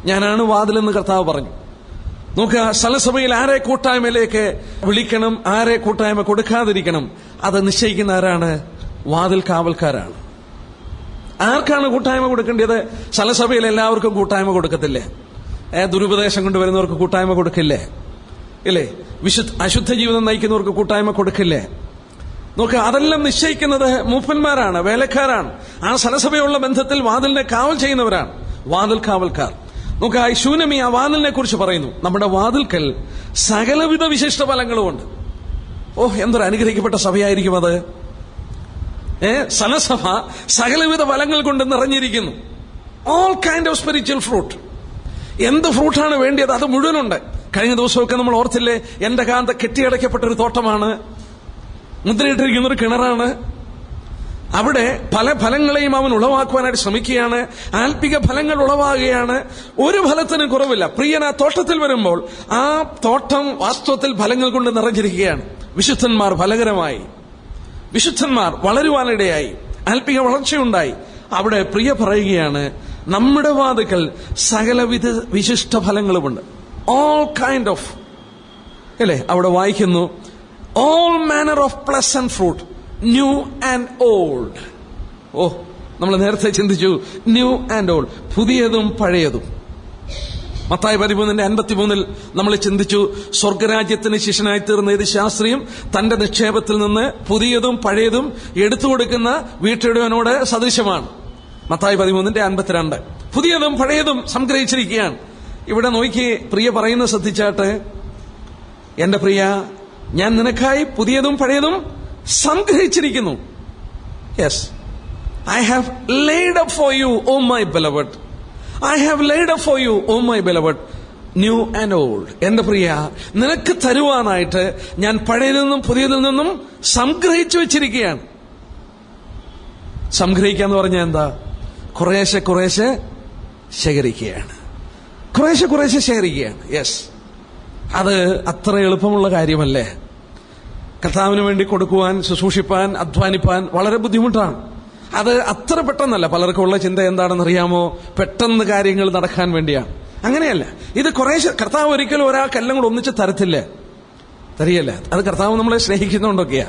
Speaker 1: ഞാനാണ് വാതിലെന്ന് കർത്താവ് പറഞ്ഞു. നോക്കുക, സ്ഥലസഭയിൽ ആരെ കൂട്ടായ്മയിലേക്ക് വിളിക്കണം, ആരെ കൂട്ടായ്മ കൊടുക്കാതിരിക്കണം, അത് നിശ്ചയിക്കുന്ന ആരാണ്? വാതിൽ കാവൽക്കാരാണ്. ആർക്കാണ് കൂട്ടായ്മ കൊടുക്കേണ്ടത്? സ്ഥലസഭയിൽ എല്ലാവർക്കും കൂട്ടായ്മ കൊടുക്കത്തില്ലേ? ദുരുപദേശം കൊണ്ടുവരുന്നവർക്ക് കൂട്ടായ്മ കൊടുക്കില്ലേ? ഇല്ലേ? അശുദ്ധ ജീവിതം നയിക്കുന്നവർക്ക് കൂട്ടായ്മ കൊടുക്കില്ലേ? നോക്കുക, അതെല്ലാം നിശ്ചയിക്കുന്നത് മൂപ്പന്മാരാണ്, വേലക്കാരാണ്. ആ സ്ഥലസഭയുള്ള ബന്ധത്തിൽ വാതിലിനെ കാവൽ ചെയ്യുന്നവരാണ് വാതിൽ കാവൽക്കാർ. നോക്കുക, ശൂനമി ആ വാതിലിനെ കുറിച്ച് പറയുന്നു. നമ്മുടെ വാതിൽക്കൽ സകലവിധ വിശിഷ്ട ഫലങ്ങളുമുണ്ട്. എന്തൊരു അനുഗ്രഹിക്കപ്പെട്ട സഭയായിരിക്കും അത്. സനസഭ സകലവിധ ഫലങ്ങൾ കൊണ്ട് നിറഞ്ഞിരിക്കുന്നു. All kind of spiritual fruit. എന്ത് ഫ്രൂട്ടാണ് വേണ്ടിയത് അത് മുഴുവനുണ്ട്. കഴിഞ്ഞ ദിവസമൊക്കെ നമ്മൾ ഓർത്തില്ലേ, എന്റെ കാന്ത കെട്ടിയടയ്ക്കപ്പെട്ട ഒരു തോട്ടമാണ്, മുദ്രയിട്ടിരിക്കുന്ന ഒരു കിണറാണ്. അവിടെ പല ഫലങ്ങളെയും അവൻ ഉളവാക്കുവാനായിട്ട് ശ്രമിക്കുകയാണ്. ആത്മിക ഫലങ്ങൾ ഉളവാകുകയാണ്. ഒരു ഫലത്തിനും കുറവില്ല. പ്രിയൻ ആ തോട്ടത്തിൽ വരുമ്പോൾ ആ തോട്ടം വാസ്തവത്തിൽ ഫലങ്ങൾ കൊണ്ട് നിറഞ്ഞിരിക്കുകയാണ്. വിശുദ്ധന്മാർ ഫലകരമായി, വിശുദ്ധന്മാർ വളരുവാനിടയായി, ആത്മിക വളർച്ചയുണ്ടായി. അവിടെ പ്രിയ പറയുകയാണ്, നമ്മുടെ വാതുക്കൽ സകലവിധ വിശിഷ്ട ഫലങ്ങളുമുണ്ട്. ഓൾ കൈൻഡ് ഓഫ്, അല്ലേ? അവിടെ വായിക്കുന്നു, all manner of pleasant fruit, new and old. നമ്മൾ നേരത്തെ ചിന്തിച്ചു, ന്യൂ ആൻഡ് ഓൾഡ്, പുതിയതും പഴയതും. മത്തായി 13:53 നമ്മൾ ചിന്തിച്ചു, സ്വർഗരാജ്യത്തിന് ശിഷ്യനായി തീർന്ന ഏത് ശാസ്ത്രിയും തന്റെ നിക്ഷേപത്തിൽ നിന്ന് പുതിയതും പഴയതും എടുത്തു കൊടുക്കുന്ന വീട്ടുടയവനോട് സദൃശമാണ്. മത്തായി 13:52. പുതിയതും പഴയതും സംഗ്രഹിച്ചിരിക്കുകയാണ്. ഇവിടെ നോക്കി പ്രിയ പറയുന്ന ശ്രദ്ധിച്ചാട്ട്, എന്റെ പ്രിയ, ഞാൻ നിനക്കായി പുതിയതും പഴയതും സംഗ്രഹിച്ചിരിക്കുന്നു. Yes, I have laid up for you, O my beloved. I have laid up for you, O my beloved, new and old. എന്റെ പ്രിയ, നിനക്ക് തരുവാനായിട്ട് ഞാൻ പഴയതിൽ നിന്നും പുതിയതിൽ നിന്നും സംഗ്രഹിച്ചു വെച്ചിരിക്കുകയാണ്. സംഗ്രഹിക്കാന്ന് പറഞ്ഞാൽ എന്താ? കുറേശ്ശെ കുറേശ്ശെ ശേഖരിക്കുകയാണ്. കുറേശ്ശെ കുറേശ്ശെ ശേഖരിക്കുകയാണ്. യെസ്, അത് അത്ര എളുപ്പമുള്ള കാര്യമല്ലേ. കർത്താവിന് വേണ്ടി കൊടുക്കുവാൻ, ശുശ്രൂഷിപ്പാൻ, അധ്വാനിപ്പാൻ വളരെ ബുദ്ധിമുട്ടാണ്. അത് അത്ര പെട്ടെന്നല്ല. പലർക്കും ഉള്ള ചിന്ത എന്താണെന്നറിയാമോ? പെട്ടെന്ന് കാര്യങ്ങൾ നടക്കാൻ വേണ്ടിയാണ്. അങ്ങനെയല്ല. ഇത് കുറേശ്ശെ. കർത്താവ് ഒരിക്കലും ഒരാൾക്കെല്ലാം കൂടെ ഒന്നിച്ച് തരികയല്ല. അത് കർത്താവ് നമ്മളെ സ്നേഹിക്കുന്നതുകൊണ്ടൊക്കെയാ.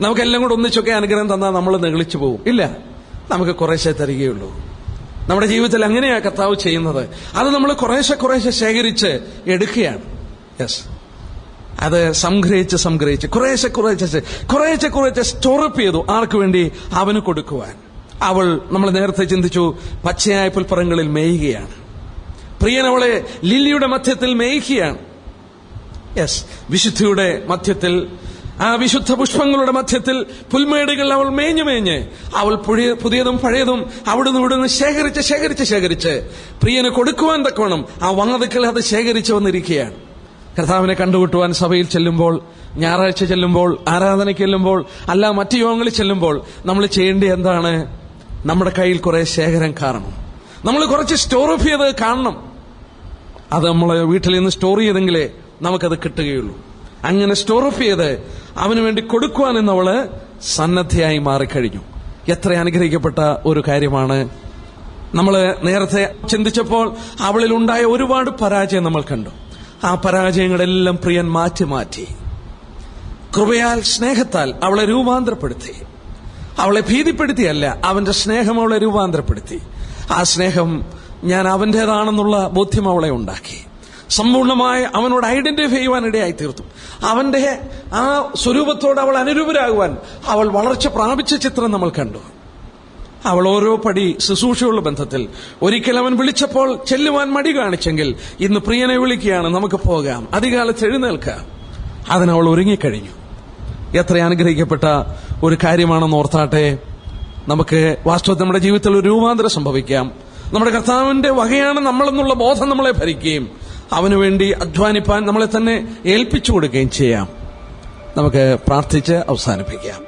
Speaker 1: നമുക്കെല്ലാം കൂടെ ഒന്നിച്ചൊക്കെ അനുഗ്രഹം തന്നാൽ നമ്മൾ നെളിച്ചു പോകും. ഇല്ല, നമുക്ക് കുറേശ്ശെ തരികയുള്ളൂ. നമ്മുടെ ജീവിതത്തിൽ അങ്ങനെയാ കർത്താവ് ചെയ്യുന്നത്. അത് നമ്മൾ കുറേശ്ശെ കുറേശ്ശെ ശേഖരിച്ച് എടുക്കുകയാണ്. യെസ്, അത് സംഗ്രഹിച്ച് കുറേശ്ശെ സ്റ്റോറപ്പ് ചെയ്തു. ആർക്ക് വേണ്ടി? അവന് കൊടുക്കുവാൻ. അവൾ, നമ്മൾ നേരത്തെ ചിന്തിച്ചു, പച്ചയായ പുൽപ്പറങ്ങളിൽ മേയുകയാണ്. പ്രിയൻ അവളെ ലില്ലിയുടെ മധ്യത്തിൽ മേയ്ക്കുകയാണ്. യെസ്, വിശുദ്ധിയുടെ മധ്യത്തിൽ, ആ വിശുദ്ധ പുഷ്പങ്ങളുടെ മധ്യത്തിൽ പുൽമേടുകൾ അവൾ മേഞ്ഞ് അവൾ പുതിയതും പഴയതും അവിടുന്ന് ഇവിടുന്ന് ശേഖരിച്ച് പ്രിയന് കൊടുക്കുവാൻ തക്കവണ്ണം ആ വാതിക്കൽ അത് ശേഖരിച്ചു വന്നിരിക്കുകയാണ്. കർത്താവിനെ കണ്ടുമുട്ടുവാൻ സഭയിൽ ചെല്ലുമ്പോൾ, ഞായറാഴ്ച ചെല്ലുമ്പോൾ, ആരാധനയ്ക്ക് ചെല്ലുമ്പോൾ, അല്ല മറ്റു യോഗങ്ങളിൽ ചെല്ലുമ്പോൾ നമ്മൾ ചെയ്യേണ്ടത് എന്താണ്? നമ്മുടെ കയ്യിൽ കുറെ ശേഖരം കാണണം. നമ്മൾ കുറച്ച് സ്റ്റോറപ്പ് ചെയ്ത് കാണണം. അത് നമ്മൾ വീട്ടിൽ നിന്ന് സ്റ്റോർ ചെയ്തെങ്കിലേ നമുക്കത് കിട്ടുകയുള്ളൂ. അങ്ങനെ സ്റ്റോറപ്പ് ചെയ്ത് അവന് വേണ്ടി കൊടുക്കുവാൻ എന്നവള് സന്നദ്ധയായി മാറിക്കഴിഞ്ഞു. എത്ര അനുഗ്രഹിക്കപ്പെട്ട ഒരു കാര്യമാണ്. നമ്മൾ നേരത്തെ ചിന്തിച്ചപ്പോൾ അവളിൽ ഉണ്ടായ ഒരുപാട് പരാജയം നമ്മൾ കണ്ടു. ആ പരാജയങ്ങളെല്ലാം പ്രിയൻ മാറ്റി കൃപയാൽ, സ്നേഹത്താൽ അവളെ രൂപാന്തരപ്പെടുത്തി. അവളെ ഭീതിപ്പെടുത്തിയല്ല, അവന്റെ സ്നേഹം അവളെ രൂപാന്തരപ്പെടുത്തി. ആ സ്നേഹം ഞാൻ അവന്റേതാണെന്നുള്ള ബോധ്യം അവളെ ഉണ്ടാക്കി. സമ്പൂർണമായി അവനോട് ഐഡന്റിഫൈ ചെയ്യുവാൻ ഇടയായി തീർത്തു. അവന്റെ ആ സ്വരൂപത്തോട് അവൾ അനുരൂപരാകുവാൻ അവൾ വളർച്ച പ്രാപിച്ച ചിത്രം നമ്മൾ കണ്ടു. അവൾ ഓരോ പടി ശുശ്രൂഷയുള്ള ബന്ധത്തിൽ, ഒരിക്കൽ അവൻ വിളിച്ചപ്പോൾ ചെല്ലുവാൻ മടി കാണിച്ചെങ്കിൽ ഇന്ന് പ്രിയനെ വിളിക്കുകയാണ്, നമുക്ക് പോകാം, അധികാലത്ത് എഴുന്നേൽക്കാം. അതിനവൾ ഒരുങ്ങിക്കഴിഞ്ഞു. എത്ര അനുഗ്രഹിക്കപ്പെട്ട ഒരു കാര്യമാണെന്ന് ഓർത്താട്ടെ. നമുക്ക് വാസ്തവത്തിൽ നമ്മുടെ ജീവിതത്തിൽ ഒരു രൂപാന്തരം സംഭവിക്കാം. നമ്മുടെ കർത്താവിന്റെ വകയാണ് നമ്മളെന്നുള്ള ബോധം നമ്മളെ ഭരിക്കുകയും അവന് വേണ്ടി അധ്വാനിപ്പാൻ നമ്മളെ തന്നെ ഏൽപ്പിച്ചു കൊടുക്കുകയും ചെയ്യാം. നമുക്ക് പ്രാർത്ഥിച്ച് അവസാനിപ്പിക്കാം.